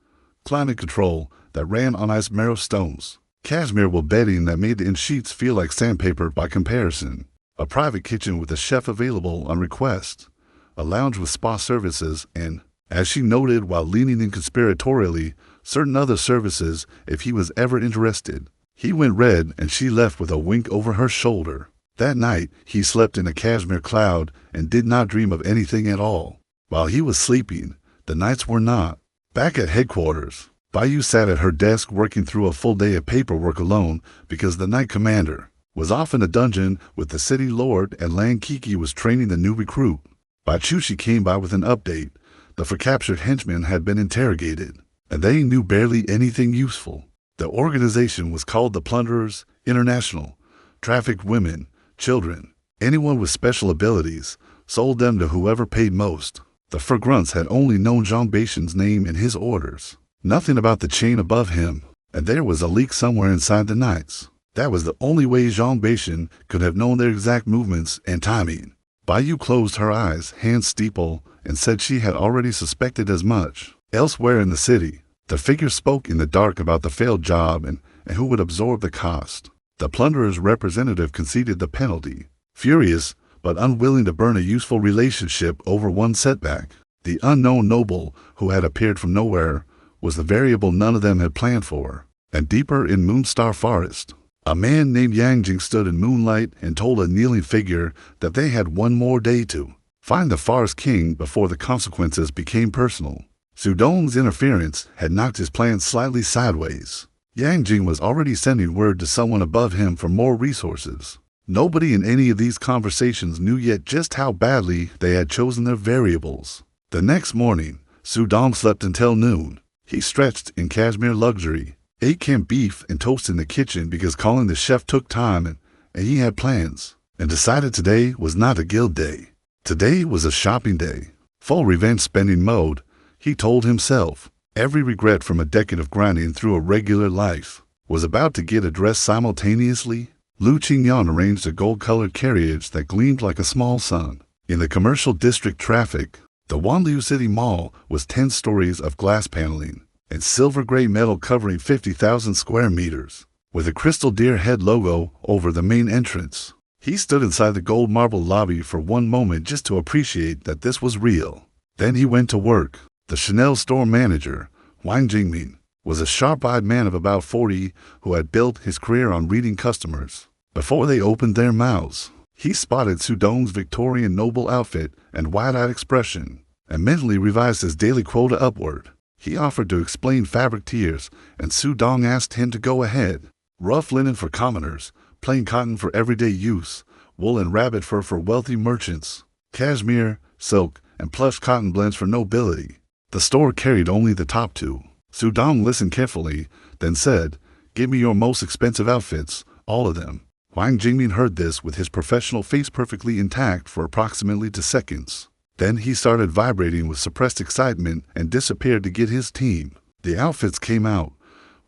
Speaker 1: climate control that ran on ice marrow stones, cashmere wool bedding that made the in-sheets feel like sandpaper by comparison, a private kitchen with a chef available on request, a lounge with spa services, and, as she noted while leaning in conspiratorially, certain other services if he was ever interested. He went red and she left with a wink over her shoulder. That night, he slept in a cashmere cloud and did not dream of anything at all. While he was sleeping, the nights were not. Back at headquarters, Bai sat at her desk working through a full day of paperwork alone because the night commander was off in a dungeon with the city lord and Lan Kiki was training the new recruit. Bai Chushi came by with an update. The for-captured henchmen had been interrogated, and they knew barely anything useful. The organization was called the Plunderers International, trafficked women, children, anyone with special abilities, sold them to whoever paid most. The Fur-grunts had only known Zhang Beishan's name in his orders. Nothing about the chain above him, and there was a leak somewhere inside the Knights. That was the only way Zhang Beishan could have known their exact movements and timing. Bai closed her eyes, hands steeple, and said she had already suspected as much. Elsewhere in the city, the figure spoke in the dark about the failed job and who would absorb the cost. The plunderer's representative conceded the penalty, furious but unwilling to burn a useful relationship over one setback. The unknown noble who had appeared from nowhere was the variable none of them had planned for. And deeper in Moonstar Forest, a man named Yang Jing stood in moonlight and told a kneeling figure that they had one more day to find the Forest King before the consequences became personal. Su Dong's interference had knocked his plans slightly sideways. Yang Jing was already sending word to someone above him for more resources. Nobody in any of these conversations knew yet just how badly they had chosen their variables. The next morning, Su Dong slept until noon. He stretched in cashmere luxury, ate canned beef and toast in the kitchen because calling the chef took time and he had plans, and decided today was not a guild day. Today was a shopping day. Full revenge spending mode, he told himself. Every regret from a decade of grinding through a regular life was about to get addressed simultaneously. Lu Qingyan arranged a gold-colored carriage that gleamed like a small sun. In the commercial district traffic, the Wanliu City Mall was 10 stories of glass paneling and silver-gray metal covering 50,000 square meters, with a crystal deer head logo over the main entrance. He stood inside the gold marble lobby for one moment just to appreciate that this was real. Then he went to work. The Chanel store manager, Wang Jingmin, was a sharp-eyed man of about 40 who had built his career on reading customers before they opened their mouths. He spotted Sudong's Victorian noble outfit and wide-eyed expression and mentally revised his daily quota upward. He offered to explain fabric tiers, and Sudong asked him to go ahead. Rough linen for commoners, plain cotton for everyday use, wool and rabbit fur for wealthy merchants, cashmere, silk, and plush cotton blends for nobility. The store carried only the top two. Sudong listened carefully, then said, "Give me your most expensive outfits, all of them." Wang Jingmin heard this with his professional face perfectly intact for approximately 2 seconds. Then he started vibrating with suppressed excitement and disappeared to get his team. The outfits came out: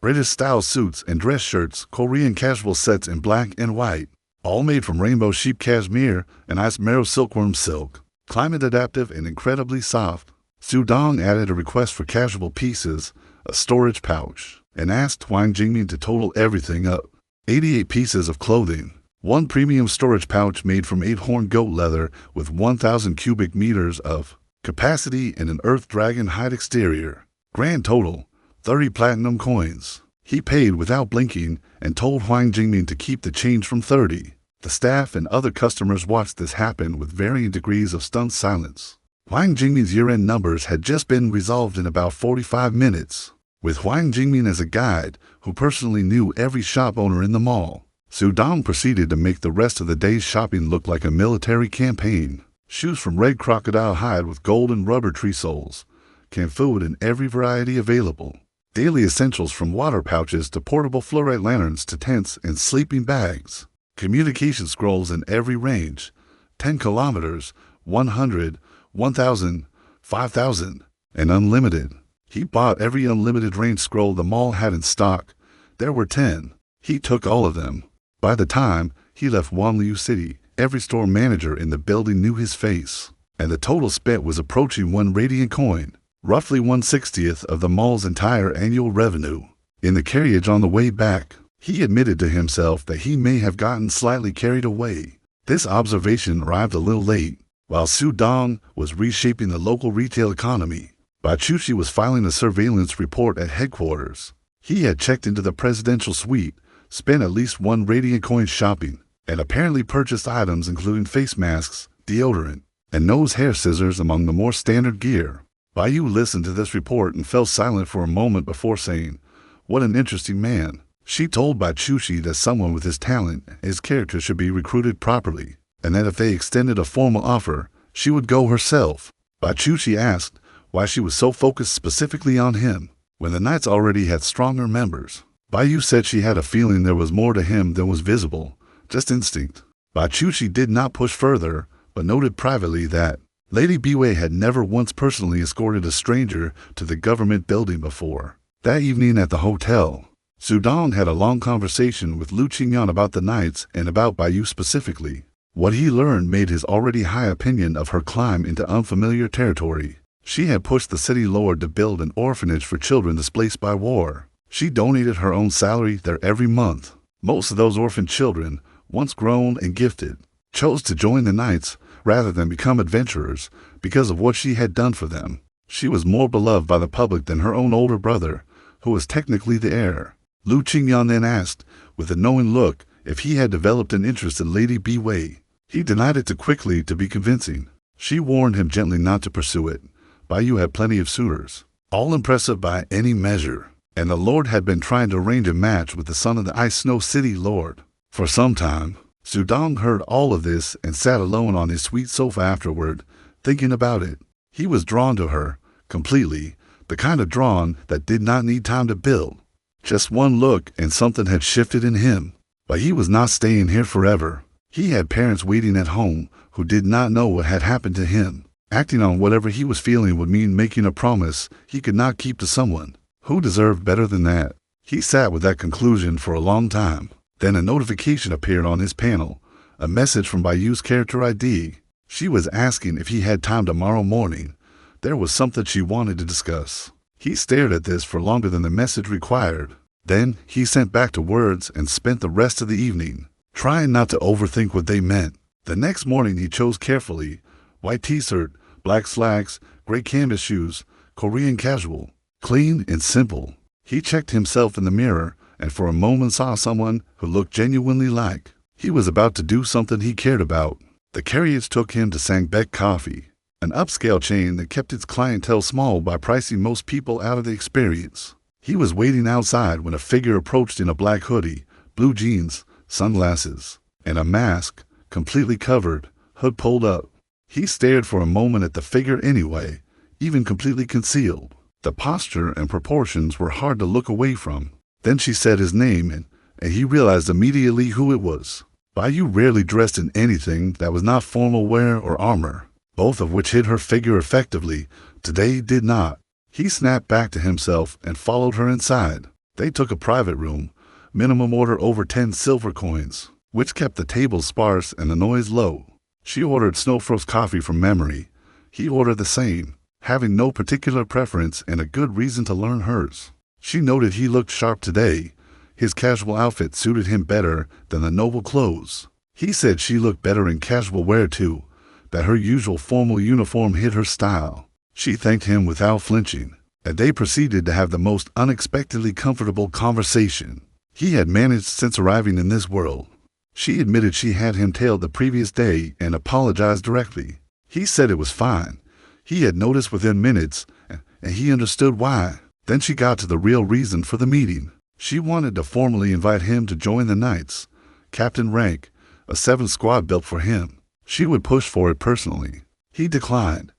Speaker 1: British-style suits and dress shirts, Korean casual sets in black and white, all made from rainbow sheep cashmere and ice marrow silkworm silk, climate adaptive and incredibly soft. Sudong added a request for casual pieces, a storage pouch, and asked Wang Jingmin to total everything up. 88 pieces of clothing, one premium storage pouch made from 8-horn goat leather with 1,000 cubic meters of capacity and an earth dragon hide exterior. Grand total, 30 platinum coins. He paid without blinking and told Wang Jingmin to keep the change from 30. The staff and other customers watched this happen with varying degrees of stunned silence. Wang Jingmin's year-end numbers had just been resolved in about 45 minutes. With Wang Jingmin as a guide, who personally knew every shop owner in the mall, Sudong proceeded to make the rest of the day's shopping look like a military campaign. Shoes from red crocodile hide with golden rubber tree soles, canned food in every variety available, daily essentials from water pouches to portable fluorite lanterns to tents and sleeping bags, communication scrolls in every range, 10 kilometers, 100, 1,000, 5,000, and unlimited. He bought every unlimited range scroll the mall had in stock. There were 10. He took all of them. By the time he left Wanliu City, every store manager in the building knew his face, and the total spent was approaching 1 radiant coin, roughly 1/60th of the mall's entire annual revenue. In the carriage on the way back, he admitted to himself that he may have gotten slightly carried away. This observation arrived a little late. While Sudong was reshaping the local retail economy, Bachushi was filing a surveillance report at headquarters. He had checked into the presidential suite, spent at least 1 radiant coin shopping, and apparently purchased items including face masks, deodorant, and nose hair scissors among the more standard gear. Bayu listened to this report and fell silent for a moment before saying, "What an interesting man." She told Bachushi that someone with his talent and his character should be recruited properly, and that if they extended a formal offer, she would go herself. Bachushi asked why she was so focused specifically on him, when the Knights already had stronger members. Bayu said she had a feeling there was more to him than was visible, just instinct. Bachushi did not push further, but noted privately that Lady Biwei had never once personally escorted a stranger to the government building before. That evening at the hotel, Sudong had a long conversation with Lu Qingyan about the Knights and about Bayu specifically. What he learned made his already high opinion of her climb into unfamiliar territory. She had pushed the city lord to build an orphanage for children displaced by war. She donated her own salary there every month. Most of those orphan children, once grown and gifted, chose to join the Knights rather than become adventurers because of what she had done for them. She was more beloved by the public than her own older brother, who was technically the heir. Lu Qingyan then asked, with a knowing look, if he had developed an interest in Lady Biwei. He denied it too quickly to be convincing. She warned him gently not to pursue it. Bayu had plenty of suitors, all impressive by any measure, and the lord had been trying to arrange a match with the son of the Ice Snow City lord. For some time, Sudong heard all of this and sat alone on his sweet sofa afterward, thinking about it. He was drawn to her, completely, the kind of drawn that did not need time to build. Just one look and something had shifted in him. But he was not staying here forever. He had parents waiting at home who did not know what had happened to him. Acting on whatever he was feeling would mean making a promise he could not keep to someone who deserved better than that. He sat with that conclusion for a long time. Then a notification appeared on his panel, a message from Bayu's character ID. She was asking if he had time tomorrow morning. There was something she wanted to discuss. He stared at this for longer than the message required. Then he sent back to words and spent the rest of the evening trying not to overthink what they meant. The next morning he chose carefully: white t-shirt, black slacks, gray canvas shoes, Korean casual, clean and simple. He checked himself in the mirror and for a moment saw someone who looked genuinely like he was about to do something he cared about. The carriage took him to Sangbek Coffee, an upscale chain that kept its clientele small by pricing most people out of the experience. He was waiting outside when a figure approached in a black hoodie, blue jeans, sunglasses, and a mask, completely covered, hood pulled up. He stared for a moment at the figure anyway, even completely concealed. The posture and proportions were hard to look away from. Then she said his name, and he realized immediately who it was. Baiyu rarely dressed in anything that was not formal wear or armor, both of which hid her figure effectively. Today did not. He snapped back to himself and followed her inside. They took a private room, minimum order over 10 silver coins, which kept the table sparse and the noise low. She ordered snowfrost coffee from memory. He ordered the same, having no particular preference and a good reason to learn hers. She noted he looked sharp today. His casual outfit suited him better than the noble clothes. He said she looked better in casual wear too, that her usual formal uniform hid her style. She thanked him without flinching, and they proceeded to have the most unexpectedly comfortable conversation he had managed since arriving in this world. She admitted she had him tailed the previous day and apologized directly. He said it was fine. He had noticed within minutes, and he understood why. Then she got to the real reason for the meeting. She wanted to formally invite him to join the Knights, Captain rank, a 7th squad built for him. She would push for it personally. He declined.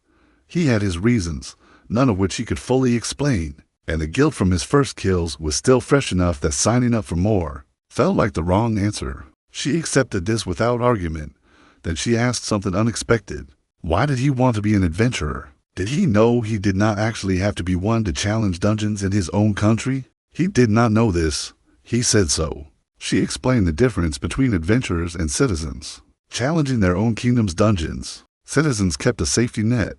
Speaker 1: He had his reasons, none of which he could fully explain, and the guilt from his first kills was still fresh enough that signing up for more felt like the wrong answer. She accepted this without argument. Then she asked something unexpected. Why did he want to be an adventurer? Did he know he did not actually have to be one to challenge dungeons in his own country? He did not know this. He said so. She explained the difference between adventurers and citizens. Challenging their own kingdom's dungeons, citizens kept a safety net.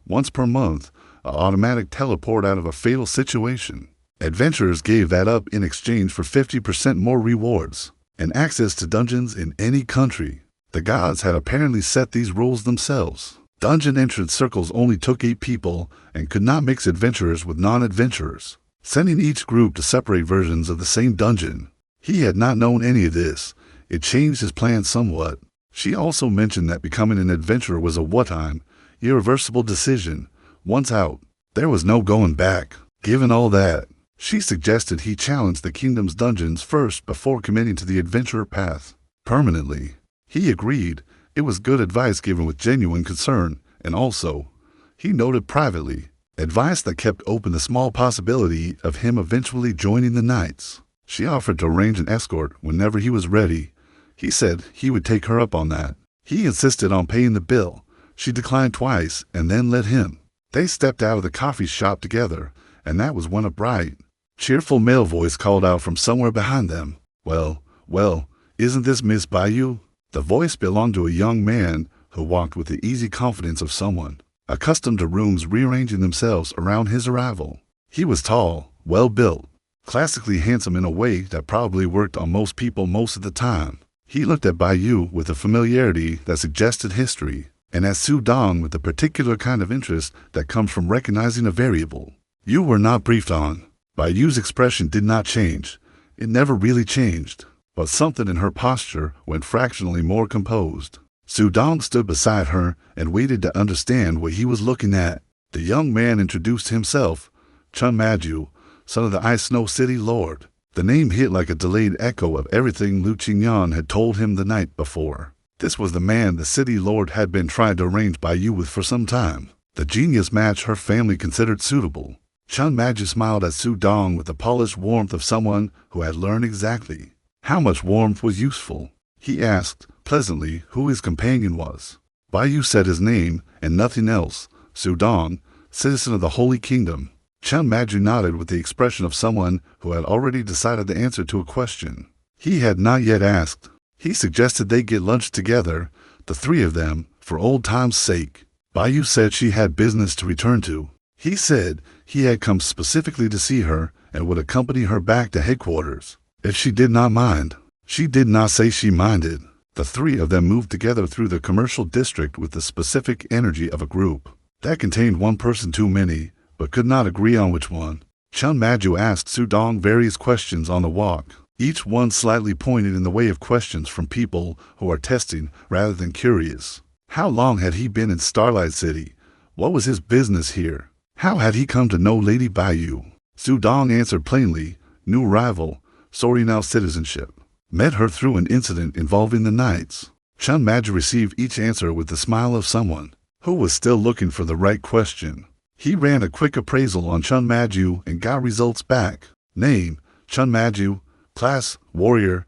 Speaker 1: Once per month, an automatic teleport out of a fatal situation. Adventurers gave that up in exchange for 50% more rewards and access to dungeons in any country. The gods had apparently set these rules themselves. Dungeon entrance circles only took 8 people and could not mix adventurers with non-adventurers, sending each group to separate versions of the same dungeon. He had not known any of this. It changed his plans somewhat. She also mentioned that becoming an adventurer was a one-time, irreversible decision. Once out, there was no going back. Given all that, she suggested he challenge the kingdom's dungeons first before committing to the adventurer path permanently. He agreed. It was good advice given with genuine concern, and also, he noted privately, advice that kept open the small possibility of him eventually joining the Knights. She offered to arrange an escort whenever he was ready. He said he would take her up on that. He insisted on paying the bill. She declined twice and then let him. They stepped out of the coffee shop together, and that was when a bright, cheerful male voice called out from somewhere behind them. Well, isn't this Miss Baiyu? The voice belonged to a young man who walked with the easy confidence of someone accustomed to rooms rearranging themselves around his arrival. He was tall, well-built, classically handsome in a way that probably worked on most people most of the time. He looked at Baiyu with a familiarity that suggested history, and at Su Dong with the particular kind of interest that comes from recognizing a variable you were not briefed on. Baiyu's expression did not change. It never really changed. But something in her posture went fractionally more composed. Su Dong stood beside her and waited to understand what he was looking at. The young man introduced himself, Chun Maju, son of the Ice Snow City Lord. The name hit like a delayed echo of everything Lu Qingyan had told him the night before. This was the man the city lord had been trying to arrange Baiyu with for some time. The genius match her family considered suitable. Chun Maju smiled at Su Dong with the polished warmth of someone who had learned exactly how much warmth was useful. He asked, pleasantly, who his companion was. Baiyu said his name and nothing else. Su Dong, citizen of the Holy Kingdom. Chun Maju nodded with the expression of someone who had already decided the answer to a question he had not yet asked. He suggested they get lunch together, the 3 of them, for old time's sake. Baiyu said she had business to return to. He said he had come specifically to see her and would accompany her back to headquarters if she did not mind. She did not say she minded. The 3 of them moved together through the commercial district with the specific energy of a group. That contained one person too many, but could not agree on which one. Chun Maju asked Sudong various questions on the walk, each one slightly pointed in the way of questions from people who are testing rather than curious. How long had he been in Starlight City? What was his business here? How had he come to know Lady Bayou? Sudong answered plainly, new arrival, sorry now citizenship. Met her through an incident involving the knights. Chun Maju received each answer with the smile of someone who was still looking for the right question. He ran a quick appraisal on Chun Maju and got results back. Name, Chun Maju. Class, warrior.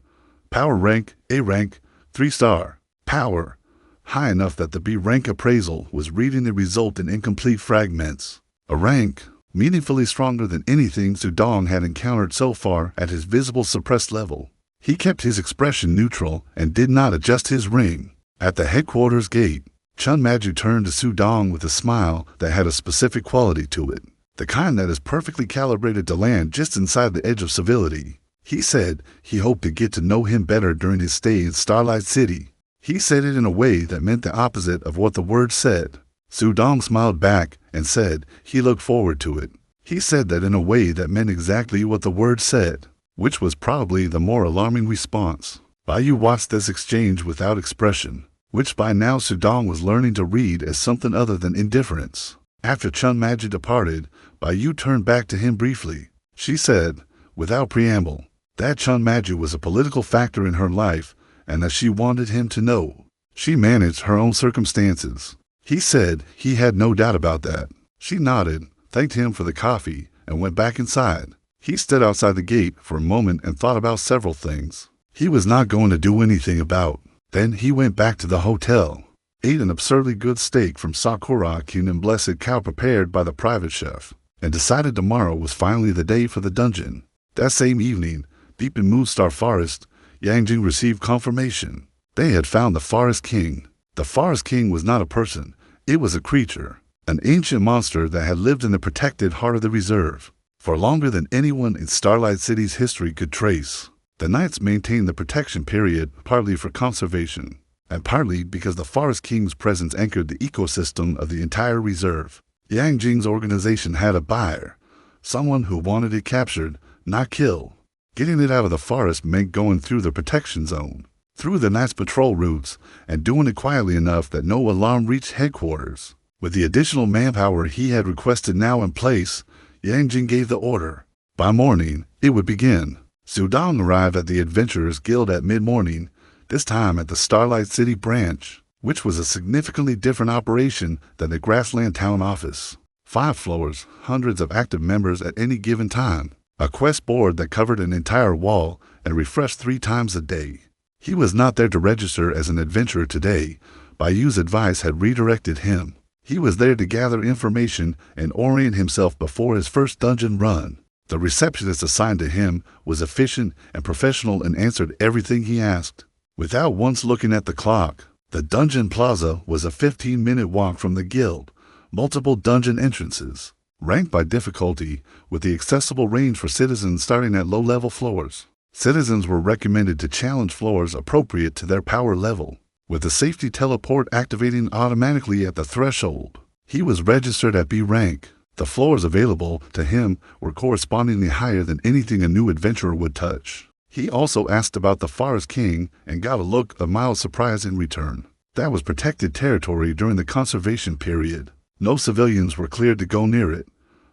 Speaker 1: Power rank, A rank, 3-star. Power, high enough that the B rank appraisal was reading the result in incomplete fragments. A rank, meaningfully stronger than anything Sudong had encountered so far at his visible suppressed level. He kept his expression neutral and did not adjust his ring. At the headquarters gate, Chun Maju turned to Sudong with a smile that had a specific quality to it, the kind that is perfectly calibrated to land just inside the edge of civility. He said he hoped to get to know him better during his stay in Starlight City. He said it in a way that meant the opposite of what the word said. Sudong smiled back and said he looked forward to it. He said that in a way that meant exactly what the word said, which was probably the more alarming response. Bayou watched this exchange without expression, which by now Sudong was learning to read as something other than indifference. After Chun Maju departed, Bayou turned back to him briefly. She said, without preamble, that Chun Maju was a political factor in her life and that she wanted him to know. She managed her own circumstances. He said he had no doubt about that. She nodded, thanked him for the coffee, and went back inside. He stood outside the gate for a moment and thought about several things he was not going to do anything about. Then he went back to the hotel, ate an absurdly good steak from Sakura King and blessed cow prepared by the private chef, and decided tomorrow was finally the day for the dungeon. That same evening, deep in Moonstar Forest, Yangjing received confirmation. They had found the Forest King. The Forest King was not a person, it was a creature, an ancient monster that had lived in the protected heart of the reserve for longer than anyone in Starlight City's history could trace. The Knights maintained the protection period partly for conservation, and partly because the Forest King's presence anchored the ecosystem of the entire reserve. Yangjing's organization had a buyer, someone who wanted it captured, not killed. Getting it out of the forest meant going through the protection zone, through the Knights' patrol routes, and doing it quietly enough that no alarm reached headquarters. With the additional manpower he had requested now in place, Yangjing gave the order. By morning, it would begin. Sudong arrived at the Adventurers Guild at mid-morning, this time at the Starlight City branch, which was a significantly different operation than the Grassland Town office. 5 floors, hundreds of active members at any given time, a quest board that covered an entire wall and refreshed 3 times a day. He was not there to register as an adventurer today. Bayou's advice had redirected him. He was there to gather information and orient himself before his first dungeon run. The receptionist assigned to him was efficient and professional and answered everything he asked. Without once looking at the clock, the dungeon plaza was a 15-minute walk from the guild. Multiple dungeon entrances, ranked by difficulty, with the accessible range for citizens starting at low-level floors. Citizens were recommended to challenge floors appropriate to their power level, with the safety teleport activating automatically at the threshold. He was registered at B rank. The floors available to him were correspondingly higher than anything a new adventurer would touch. He also asked about the Forest King and got a look of mild surprise in return. That was protected territory during the conservation period. No civilians were cleared to go near it.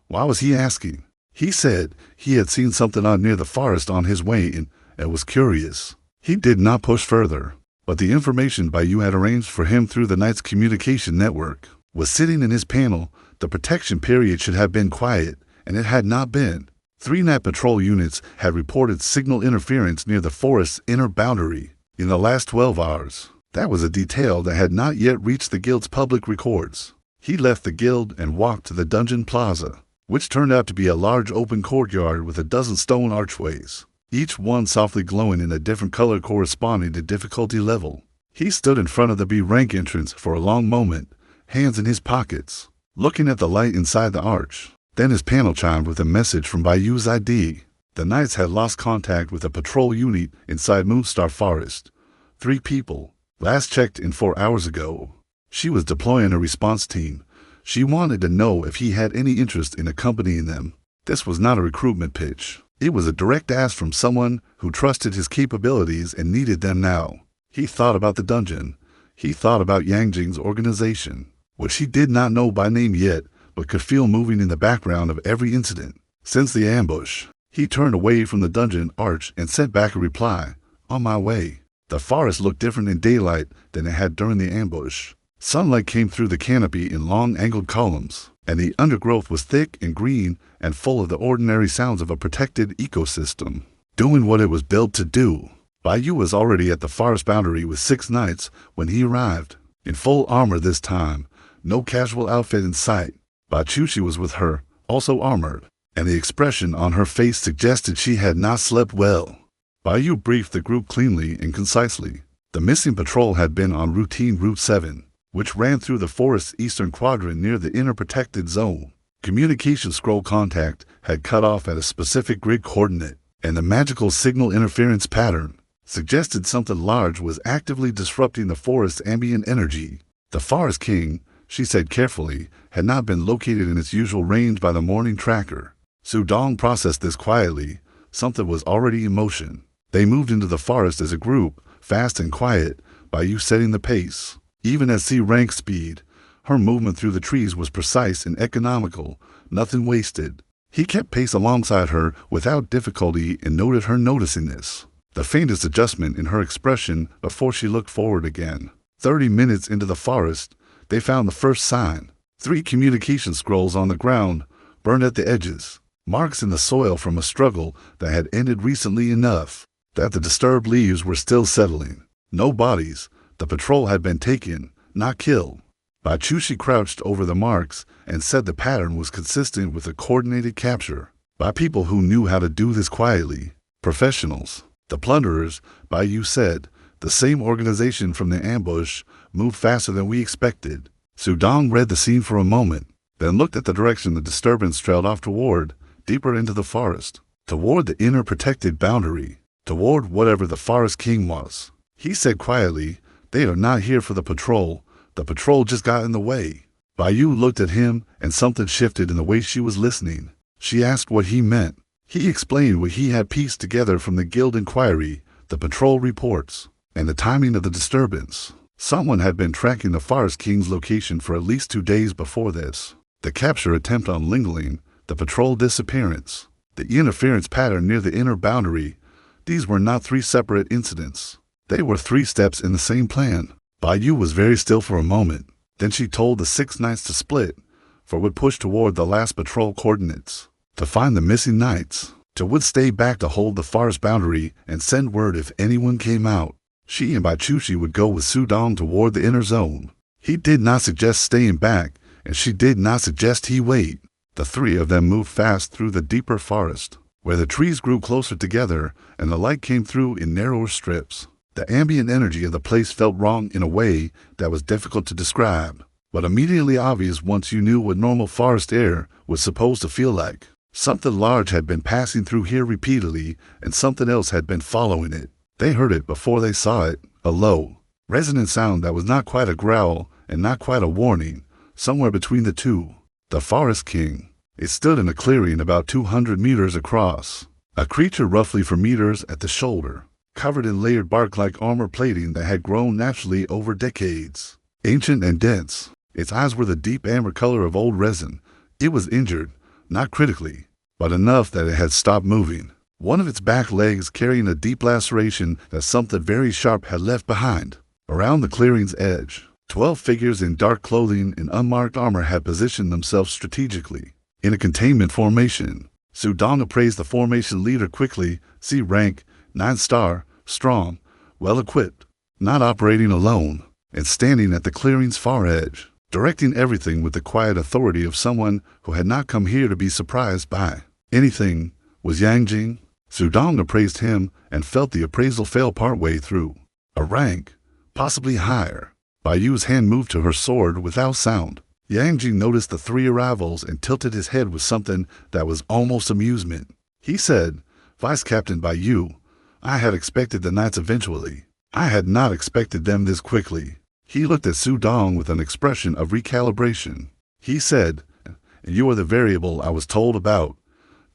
Speaker 1: Why was he asking? He said he had seen something odd near the forest on his way in and was curious. He did not push further, but the information Bayou had arranged for him through the Knight's communication network was sitting in his panel. The protection period should have been quiet, and it had not been. 3 Night Patrol units had reported signal interference near the forest's inner boundary in the last 12 hours. That was a detail that had not yet reached the guild's public records. He left the guild and walked to the dungeon plaza, which turned out to be a large open courtyard with a dozen stone archways, each one softly glowing in a different color corresponding to difficulty level. He stood in front of the B rank entrance for a long moment, hands in his pockets, looking at the light inside the arch. Then his panel chimed with a message from Bayou's ID. The Knights had lost contact with a patrol unit inside Moonstar Forest. 3 people. Last checked in 4 hours ago. She was deploying a response team. She wanted to know if he had any interest in accompanying them. This was not a recruitment pitch. It was a direct ask from someone who trusted his capabilities and needed them now. He thought about the dungeon. He thought about Yang Jing's organization, which he did not know by name yet, but could feel moving in the background of every incident. Since the ambush, he turned away from the dungeon arch and sent back a reply, "On my way." The forest looked different in daylight than it had during the ambush. Sunlight came through the canopy in long angled columns, and the undergrowth was thick and green and full of the ordinary sounds of a protected ecosystem, doing what it was built to do. Bai Yu was already at the forest boundary with 6 knights when he arrived, in full armor this time, no casual outfit in sight. Bai Chushi was with her, also armored, and the expression on her face suggested she had not slept well. Bai Yu briefed the group cleanly and concisely. The missing patrol had been on routine Route 7, which ran through the forest's eastern quadrant near the inner protected zone. Communication scroll contact had cut off at a specific grid coordinate, and the magical signal interference pattern suggested something large was actively disrupting the forest's ambient energy. The Forest King, she said carefully, had not been located in its usual range by the morning tracker. Su Dong processed this quietly. Something was already in motion. They moved into the forest as a group, fast and quiet, Bai Yu setting the pace. Even at C-rank speed, her movement through the trees was precise and economical, nothing wasted. He kept pace alongside her without difficulty and noted her noticing this. The faintest adjustment in her expression before she looked forward again. 30 minutes into the forest, they found the first sign. 3 communication scrolls on the ground, burned at the edges. Marks in the soil from a struggle that had ended recently enough that the disturbed leaves were still settling. No bodies. The patrol had been taken, not killed. Bai Chushi crouched over the marks and said the pattern was consistent with a coordinated capture by people who knew how to do this quietly. Professionals. The plunderers, Bai Yu said, the same organization from the ambush, moved faster than we expected. Su Dong read the scene for a moment, then looked at the direction the disturbance trailed off toward, deeper into the forest, toward the inner protected boundary, toward whatever the Forest King was. He said quietly, "They are not here for the patrol. The patrol just got in the way." Bai Yu looked at him and something shifted in the way she was listening. She asked what he meant. He explained what he had pieced together from the guild inquiry, the patrol reports, and the timing of the disturbance. Someone had been tracking the Forest King's location for at least 2 days before this. The capture attempt on Lingling, the patrol disappearance, the interference pattern near the inner boundary. These were not 3 separate incidents. They were 3 steps in the same plan. Bai Yu was very still for a moment. Then she told the 6 knights to split, for would push toward the last patrol coordinates, to find the missing knights, to would stay back to hold the forest boundary and send word if anyone came out. She and Bai Chushi would go with Su Dong toward the inner zone. He did not suggest staying back, and she did not suggest he wait. The 3 of them moved fast through the deeper forest, where the trees grew closer together and the light came through in narrower strips. The ambient energy of the place felt wrong in a way that was difficult to describe, but immediately obvious once you knew what normal forest air was supposed to feel like. Something large had been passing through here repeatedly, and something else had been following it. They heard it before they saw it, a low, resonant sound that was not quite a growl and not quite a warning, somewhere between the two. The Forest King. It stood in a clearing about 200 meters across, a creature roughly 4 meters at the shoulder, covered in layered bark-like armor plating that had grown naturally over decades. Ancient and dense, its eyes were the deep amber color of old resin. It was injured, not critically, but enough that it had stopped moving. One of its back legs carrying a deep laceration that something very sharp had left behind. Around the clearing's edge, 12 figures in dark clothing and unmarked armor had positioned themselves strategically, in a containment formation. Su Dong appraised the formation leader quickly, C rank, 9-star, strong, well-equipped, not operating alone, and standing at the clearing's far edge, directing everything with the quiet authority of someone who had not come here to be surprised by anything. Was Yang Jing? Su Dong appraised him and felt the appraisal fail partway through. A rank, possibly higher. Bai Yu's hand moved to her sword without sound. Yang Jing noticed the 3 arrivals and tilted his head with something that was almost amusement. He said, "Vice Captain Bai Yu, I had expected the knights eventually. I had not expected them this quickly." He looked at Su Dong with an expression of recalibration. He said, "And you are the variable I was told about,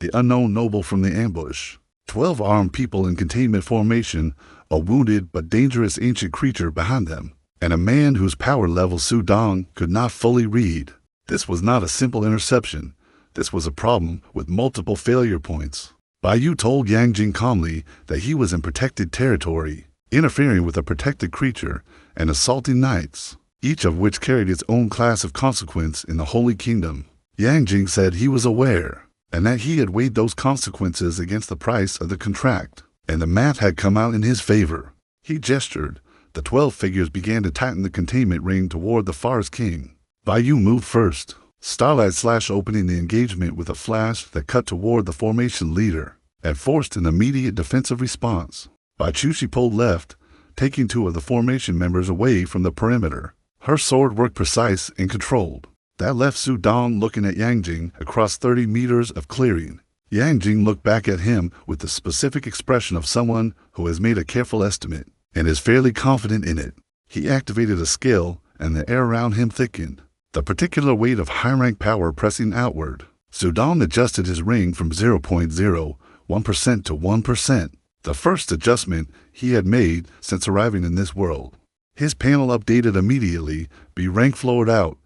Speaker 1: the unknown noble from the ambush. 12 armed people in containment formation, a wounded but dangerous ancient creature behind them, and a man whose power level Su Dong could not fully read. This was not a simple interception. This was a problem with multiple failure points." Bai Yu told Yang Jing calmly that he was in protected territory, interfering with a protected creature and assaulting knights, each of which carried its own class of consequence in the Holy Kingdom. Yang Jing said he was aware, and that he had weighed those consequences against the price of the contract, and the math had come out in his favor. He gestured. The 12 figures began to tighten the containment ring toward the Forest King. Bai Yu moved first, Starlight opening the engagement with a flash that cut toward the formation leader and forced an immediate defensive response. Bai Chushi pulled left, taking 2 of the formation members away from the perimeter. Her sword worked precise and controlled. That left Su Dong looking at Yang Jing across 30 meters of clearing. Yang Jing looked back at him with the specific expression of someone who has made a careful estimate and is fairly confident in it. He activated a skill, and the air around him thickened, the particular weight of high-rank power pressing outward. Su Dong adjusted his ring from 0.01% to 1%, the first adjustment he had made since arriving in this world. His panel updated immediately. B rank flowed out.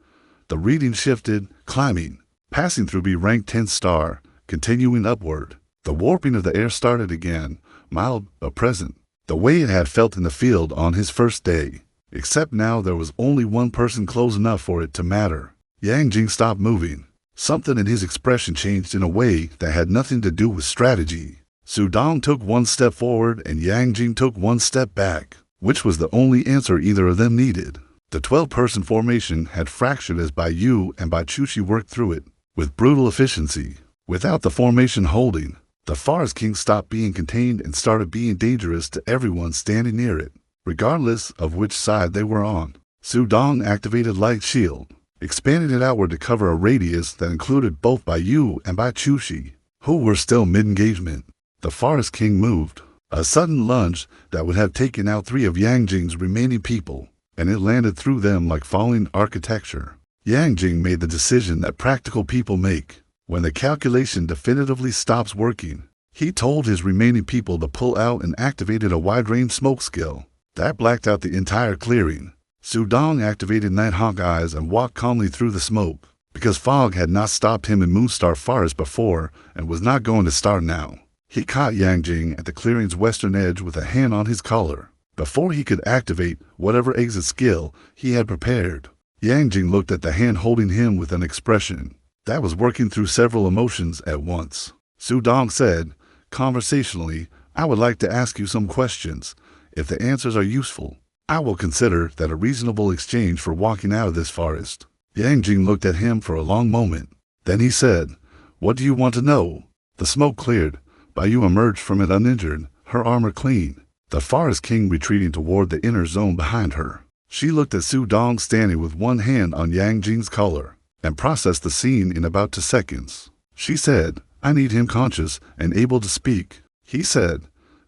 Speaker 1: The reading shifted, climbing, passing through B rank 10 star, continuing upward. The warping of the air started again, mild but present, the way it had felt in the field on his first day. Except now there was only one person close enough for it to matter. Yang Jing stopped moving. Something in his expression changed in a way that had nothing to do with strategy. Su Dong took 1 step forward and Yang Jing took 1 step back, which was the only answer either of them needed. The 12-person formation had fractured as Bai Yu and Bai Chushi worked through it with brutal efficiency. Without the formation holding, the Forest King stopped being contained and started being dangerous to everyone standing near it, regardless of which side they were on. Su Dong activated Light Shield, expanding it outward to cover a radius that included both Bai Yu and Bai Chushi, who were still mid-engagement. The Forest King moved, a sudden lunge that would have taken out 3 of Yang Jing's remaining people, and it landed through them like falling architecture. Yang Jing made the decision that practical people make when the calculation definitively stops working. He told his remaining people to pull out and activated a wide-range smoke skill that blacked out the entire clearing. Su Dong activated Nighthawk Eyes and walked calmly through the smoke, because fog had not stopped him in Moonstar Forest before and was not going to start now. He caught Yang Jing at the clearing's western edge with a hand on his collar, before he could activate whatever exit skill he had prepared. Yang Jing looked at the hand holding him with an expression that was working through several emotions at once. Su Dong said, conversationally, "I would like to ask you some questions. If the answers are useful, I will consider that a reasonable exchange for walking out of this forest." Yang Jing looked at him for a long moment. Then he said, "What do you want to know?" The smoke cleared. Bai Yu emerged from it uninjured, her armor clean, the Forest King retreating toward the inner zone behind her. She looked at Su Dong standing with one hand on Yang Jing's collar and processed the scene in about 2 seconds. She said, "I need him conscious and able to speak." He said,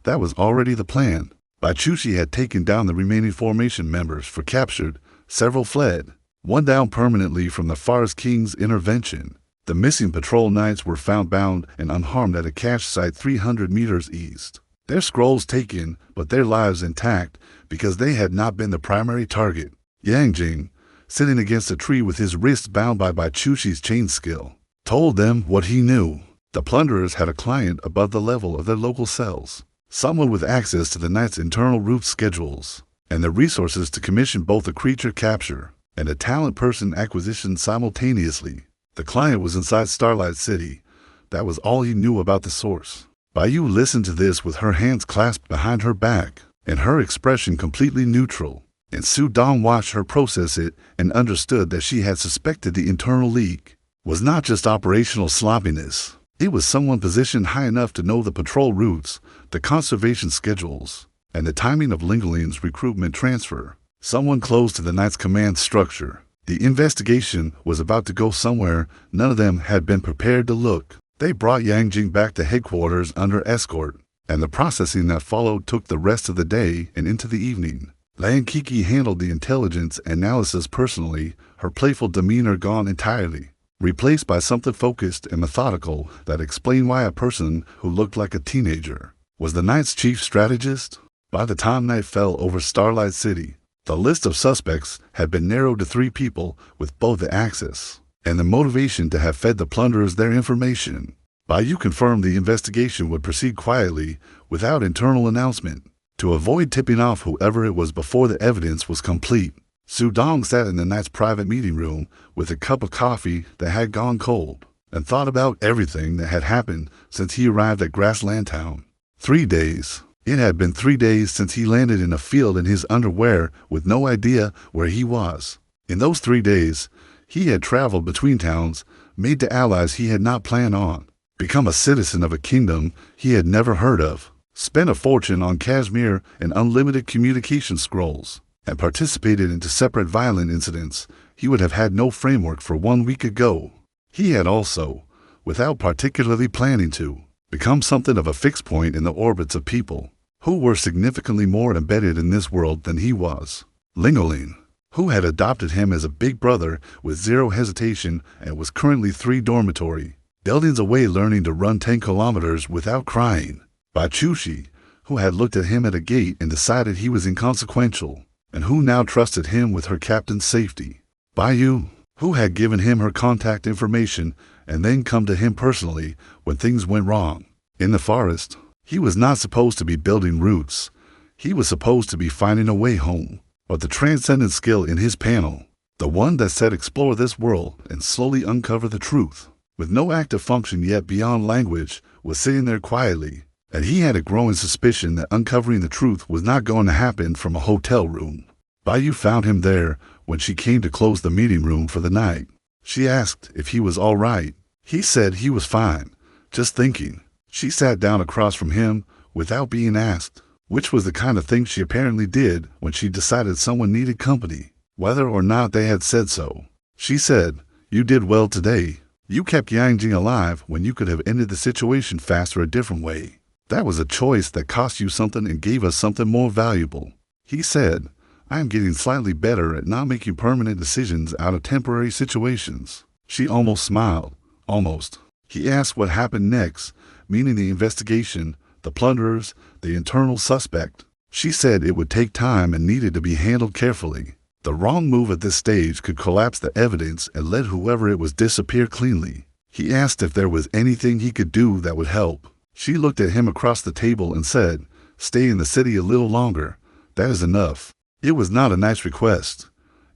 Speaker 1: "That was already the plan." Bai Chushi had taken down the remaining formation members for captured. Several fled, one down permanently from the Forest King's intervention. The missing patrol knights were found bound and unharmed at a cache site 300 meters east. Their scrolls taken, but their lives intact because they had not been the primary target. Yang Jing, sitting against a tree with his wrists bound by Bai Chushi's chain skill, told them what he knew. The plunderers had a client above the level of their local cells, someone with access to the knight's internal route schedules, and the resources to commission both a creature capture and a talent person acquisition simultaneously. The client was inside Starlight City. That was all he knew about the source. Bai Yu listened to this with her hands clasped behind her back, and her expression completely neutral. And Su Dong watched her process it and understood that she had suspected the internal leak was not just operational sloppiness. It was someone positioned high enough to know the patrol routes, the conservation schedules, and the timing of Lingling's recruitment transfer. Someone close to the Knight's command structure. The investigation was about to go somewhere none of them had been prepared to look. They brought Yang Jing back to headquarters under escort, and the processing that followed took the rest of the day and into the evening. Lan Kiki handled the intelligence analysis personally, her playful demeanor gone entirely, replaced by something focused and methodical that explained why a person who looked like a teenager was the night's chief strategist. By the time night fell over Starlight City, the list of suspects had been narrowed to 3 people with both the access and the motivation to have fed the plunderers their information. Bayou confirmed the investigation would proceed quietly, without internal announcement, to avoid tipping off whoever it was before the evidence was complete. Su Dong sat in the night's private meeting room with a cup of coffee that had gone cold, and thought about everything that had happened since he arrived at Grassland Town. 3 days. It had been 3 days since he landed in a field in his underwear with no idea where he was. In those 3 days, he had traveled between towns, made the allies he had not planned on, become a citizen of a kingdom he had never heard of, spent a fortune on cashmere and unlimited communication scrolls, and participated into separate violent incidents he would have had no framework for 1 week ago. He had also, without particularly planning to, become something of a fixed point in the orbits of people who were significantly more embedded in this world than he was. Lingoling, who had adopted him as a big brother with zero hesitation and was currently 3 dormitory buildings away learning to run 10 kilometers without crying. By Chushi, who had looked at him at a gate and decided he was inconsequential, and who now trusted him with her captain's safety. Bayou, who had given him her contact information and then come to him personally when things went wrong. In the forest, he was not supposed to be building routes. He was supposed to be finding a way home. But the transcendent skill in his panel, the one that said explore this world and slowly uncover the truth, with no active function yet beyond language, was sitting there quietly, and he had a growing suspicion that uncovering the truth was not going to happen from a hotel room. Bayou found him there when she came to close the meeting room for the night. She asked if he was all right. He said he was fine, just thinking. She sat down across from him without being asked, which was the kind of thing she apparently did when she decided someone needed company, whether or not they had said so. She said, "You did well today. You kept Yang Jing alive when you could have ended the situation faster a different way. That was a choice that cost you something and gave us something more valuable." He said, "I am getting slightly better at not making permanent decisions out of temporary situations." She almost smiled. Almost. He asked what happened next, meaning the investigation, the plunderers, the internal suspect. She said it would take time and needed to be handled carefully. The wrong move at this stage could collapse the evidence and let whoever it was disappear cleanly. He asked if there was anything he could do that would help. She looked at him across the table and said, "Stay in the city a little longer. That is enough." It was not a nice request.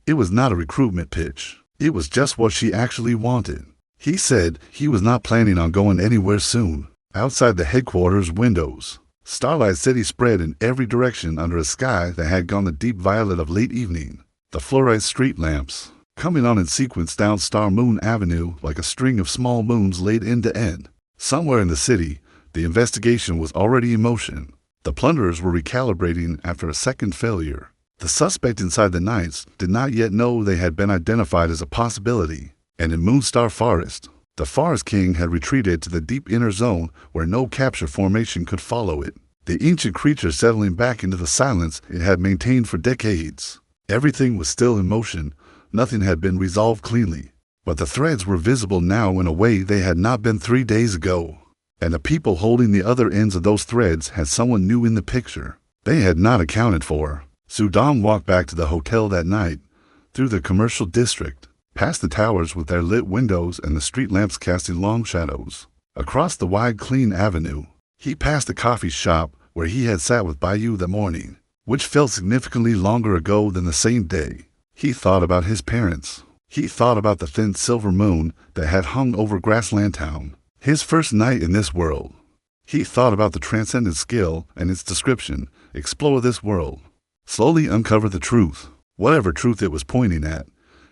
Speaker 1: It was not a recruitment pitch. It was just what she actually wanted. He said he was not planning on going anywhere soon. Outside the headquarters windows, Starlight City spread in every direction under a sky that had gone the deep violet of late evening. The fluorite street lamps, coming on in sequence down Star Moon Avenue like a string of small moons laid end to end. Somewhere in the city, the investigation was already in motion. The plunderers were recalibrating after a second failure. The suspect inside the Knights did not yet know they had been identified as a possibility, and in Moonstar Forest, the Forest King had retreated to the deep inner zone where no capture formation could follow it, the ancient creature settling back into the silence it had maintained for decades. Everything was still in motion, nothing had been resolved cleanly, but the threads were visible now in a way they had not been 3 days ago, and the people holding the other ends of those threads had someone new in the picture they had not accounted for. Su Dong walked back to the hotel that night, through the commercial district, past the towers with their lit windows and the street lamps casting long shadows. Across the wide, clean avenue, he passed the coffee shop where he had sat with Bayou that morning, which felt significantly longer ago than the same day. He thought about his parents. He thought about the thin silver moon that had hung over Grassland Town, his first night in this world. He thought about the transcendent skill and its description, explore this world, slowly uncover the truth, whatever truth it was pointing at.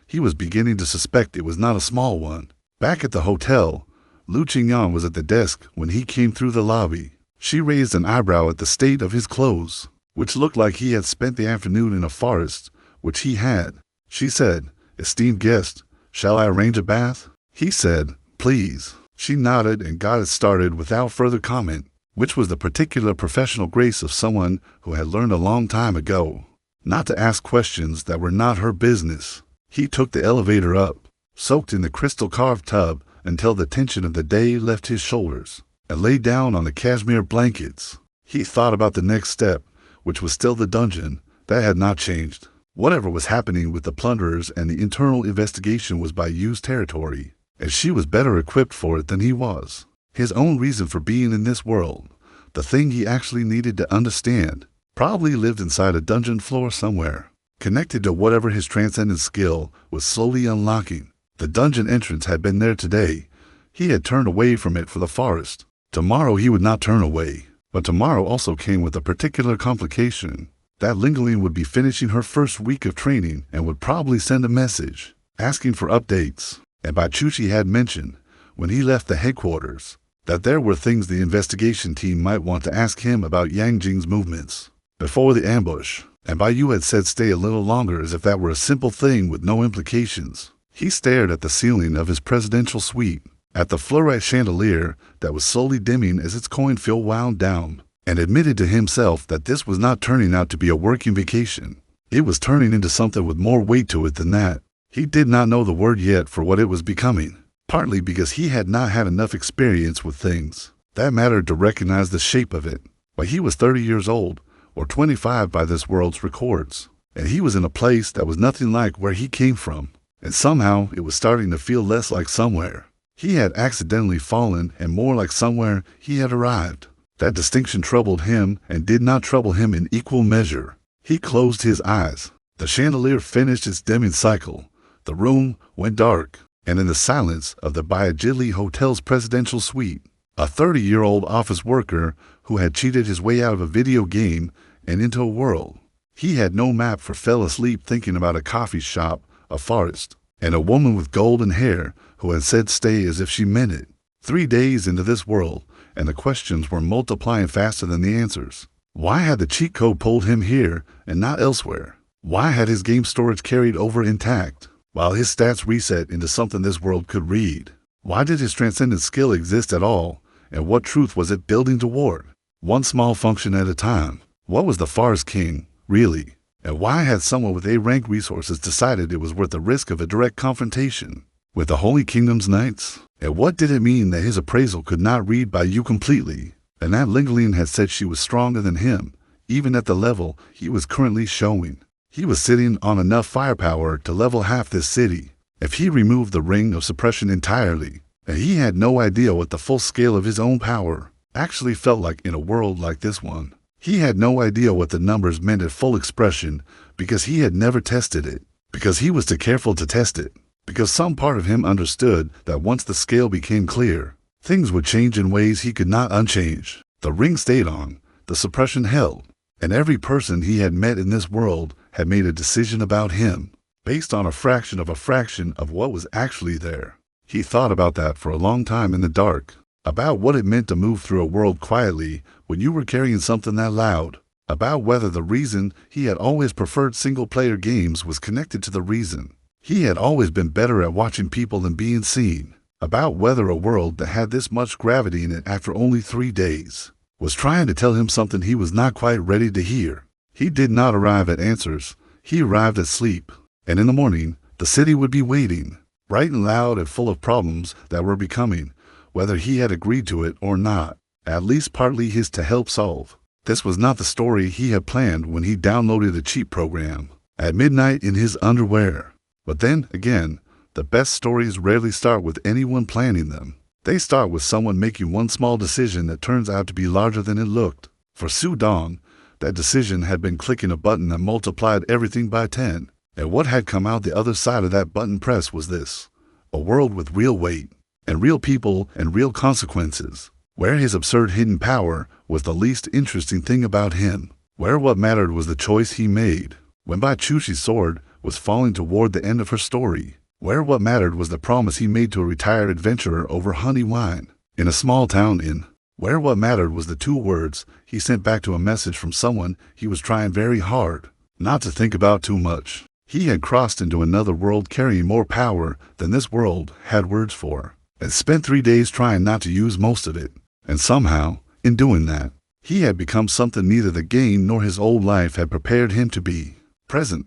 Speaker 1: He was beginning to suspect it was not a small one. Back at the hotel, Lu Qingyan was at the desk when he came through the lobby. She raised an eyebrow at the state of his clothes, which looked like he had spent the afternoon in a forest, which he had. She said, "Esteemed guest, shall I arrange a bath?" He said, "Please." She nodded and got it started without further comment, which was the particular professional grace of someone who had learned a long time ago. not to ask questions that were not her business. He took the elevator up, soaked in the crystal-carved tub until the tension of the day left his shoulders, and lay down on the cashmere blankets. He thought about the next step, which was still the dungeon. That had not changed. Whatever was happening with the plunderers and the internal investigation was by Yu's territory, and she was better equipped for it than he was. His own reason for being in this world, the thing he actually needed to understand, probably lived inside a dungeon floor somewhere, connected to whatever his transcendent skill was slowly unlocking. The dungeon entrance had been there today. He had turned away from it for the forest. Tomorrow he would not turn away. But tomorrow also came with a particular complication. That Ling would be finishing her first week of training and would probably send a message, asking for updates. And Bai Chuchi had mentioned, when he left the headquarters, that there were things the investigation team might want to ask him about Yang Jing's movements before the ambush. And Bai Yu had said stay a little longer as if that were a simple thing with no implications. He stared at the ceiling of his presidential suite, at the fluorescent chandelier that was slowly dimming as its coin fill wound down, and admitted to himself that this was not turning out to be a working vacation. It was turning into something with more weight to it than that. He did not know the word yet for what it was becoming, partly because he had not had enough experience with things that mattered to recognize the shape of it. But he was 30 years old, or 25 by this world's records, and he was in a place that was nothing like where he came from, and somehow it was starting to feel less like somewhere he had accidentally fallen and more like somewhere he had arrived. That distinction troubled him and did not trouble him in equal measure. He closed his eyes. The chandelier finished its dimming cycle. The room went dark, and in the silence of the Bayajili Hotel's presidential suite, a 30-year-old office worker who had cheated his way out of a video game and into a world he had no map for fell asleep thinking about a coffee shop, a forest, and a woman with golden hair who had said stay as if she meant it. 3 days into this world, and the questions were multiplying faster than the answers. Why had the cheat code pulled him here and not elsewhere? Why had his game storage carried over intact, while his stats reset into something this world could read? Why did his transcendent skill exist at all, and what truth was it building toward? One small function at a time. What was the Forest King, really? And why had someone with A-rank resources decided it was worth the risk of a direct confrontation with the Holy Kingdom's knights? And what did it mean that his appraisal could not read by you completely, and that Ling had said she was stronger than him, even at the level he was currently showing? He was sitting on enough firepower to level half this city, if he removed the ring of suppression entirely, and he had no idea what the full scale of his own power actually felt like in a world like this one. He had no idea what the numbers meant at full expression because he had never tested it, because he was too careful to test it, because some part of him understood that once the scale became clear, things would change in ways he could not unchange. The ring stayed on, the suppression held, and every person he had met in this world had made a decision about him, based on a fraction of what was actually there. He thought about that for a long time in the dark, about what it meant to move through a world quietly when you were carrying something that loud, about whether the reason he had always preferred single-player games was connected to the reason he had always been better at watching people than being seen, about whether a world that had this much gravity in it after only 3 days was trying to tell him something he was not quite ready to hear. He did not arrive at answers, he arrived at sleep, and in the morning the city would be waiting, bright and loud and full of problems that were becoming, whether he had agreed to it or not, at least partly his to help solve. This was not the story he had planned when he downloaded a cheat program at midnight in his underwear. But then, again, the best stories rarely start with anyone planning them. They start with someone making one small decision that turns out to be larger than it looked. For Su Dong, that decision had been clicking a button that multiplied everything by 10. And what had come out the other side of that button press was this: a world with real weight, and real people and real consequences, where his absurd hidden power was the least interesting thing about him, where what mattered was the choice he made. When Bai Chuchi's sword was falling toward the end of her story, where what mattered was the promise he made to a retired adventurer over honey wine in a small town inn, where what mattered was the 2 words he sent back to a message from someone he was trying very hard not to think about too much. He had crossed into another world carrying more power than this world had words for, and spent 3 days trying not to use most of it. And somehow, in doing that, he had become something neither the game nor his old life had prepared him to be. present,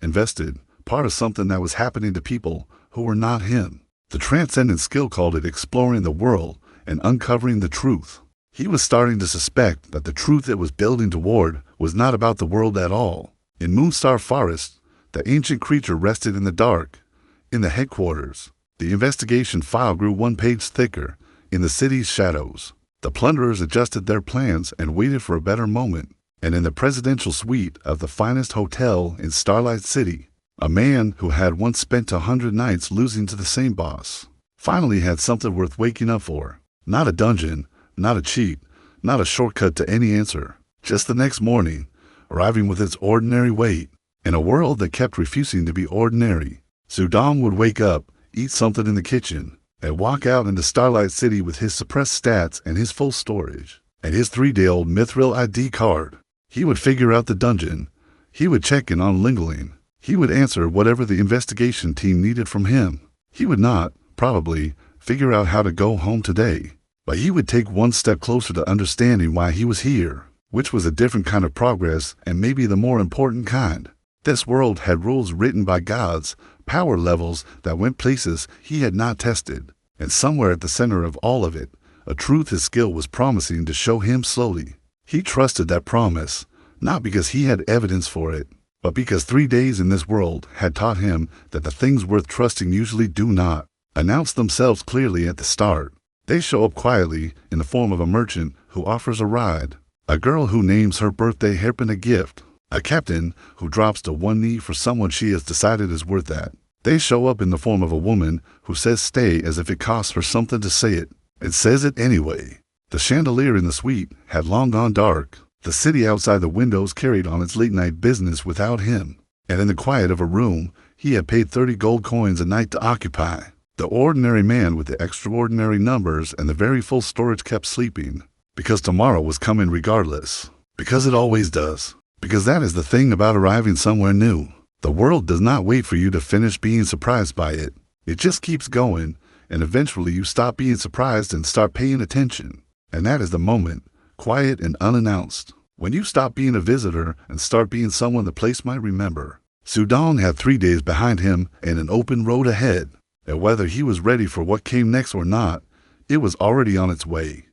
Speaker 1: invested, part of something that was happening to people who were not him. The transcendent skill called it exploring the world and uncovering the truth. He was starting to suspect that the truth it was building toward was not about the world at all. In Moonstar Forest, the ancient creature rested in the dark. In the headquarters, the investigation file grew one page thicker. In the city's shadows, the plunderers adjusted their plans and waited for a better moment. And in the presidential suite of the finest hotel in Starlight City, a man who had once spent 100 nights losing to the same boss finally had something worth waking up for. Not a dungeon, not a cheat, not a shortcut to any answer. Just the next morning, arriving with its ordinary weight. In a world that kept refusing to be ordinary, Sudong would wake up, eat something in the kitchen, and walk out into Starlight City with his suppressed stats and his full storage, and his 3-day-old Mithril ID card. He would figure out the dungeon. He would check in on Lingling. He would answer whatever the investigation team needed from him. He would not, probably, figure out how to go home today, but he would take one step closer to understanding why he was here, which was a different kind of progress and maybe the more important kind. This world had rules written by gods, power levels that went places he had not tested, and somewhere at the center of all of it, a truth his skill was promising to show him slowly. He trusted that promise, not because he had evidence for it, but because 3 days in this world had taught him that the things worth trusting usually do not announce themselves clearly at the start. They show up quietly in the form of a merchant who offers a ride, a girl who names her birthday hairpin a gift, a captain who drops to one knee for someone she has decided is worth that. They show up in the form of a woman who says stay as if it costs her something to say it, and says it anyway. The chandelier in the suite had long gone dark. The city outside the windows carried on its late-night business without him, and in the quiet of a room he had paid 30 gold coins a night to occupy. The ordinary man with the extraordinary numbers and the very full storage kept sleeping, because tomorrow was coming regardless. Because it always does. Because that is the thing about arriving somewhere new. The world does not wait for you to finish being surprised by it. It just keeps going, and eventually you stop being surprised and start paying attention. And that is the moment, quiet and unannounced, when you stop being a visitor and start being someone the place might remember. Sudong had 3 days behind him and an open road ahead, and whether he was ready for what came next or not, it was already on its way.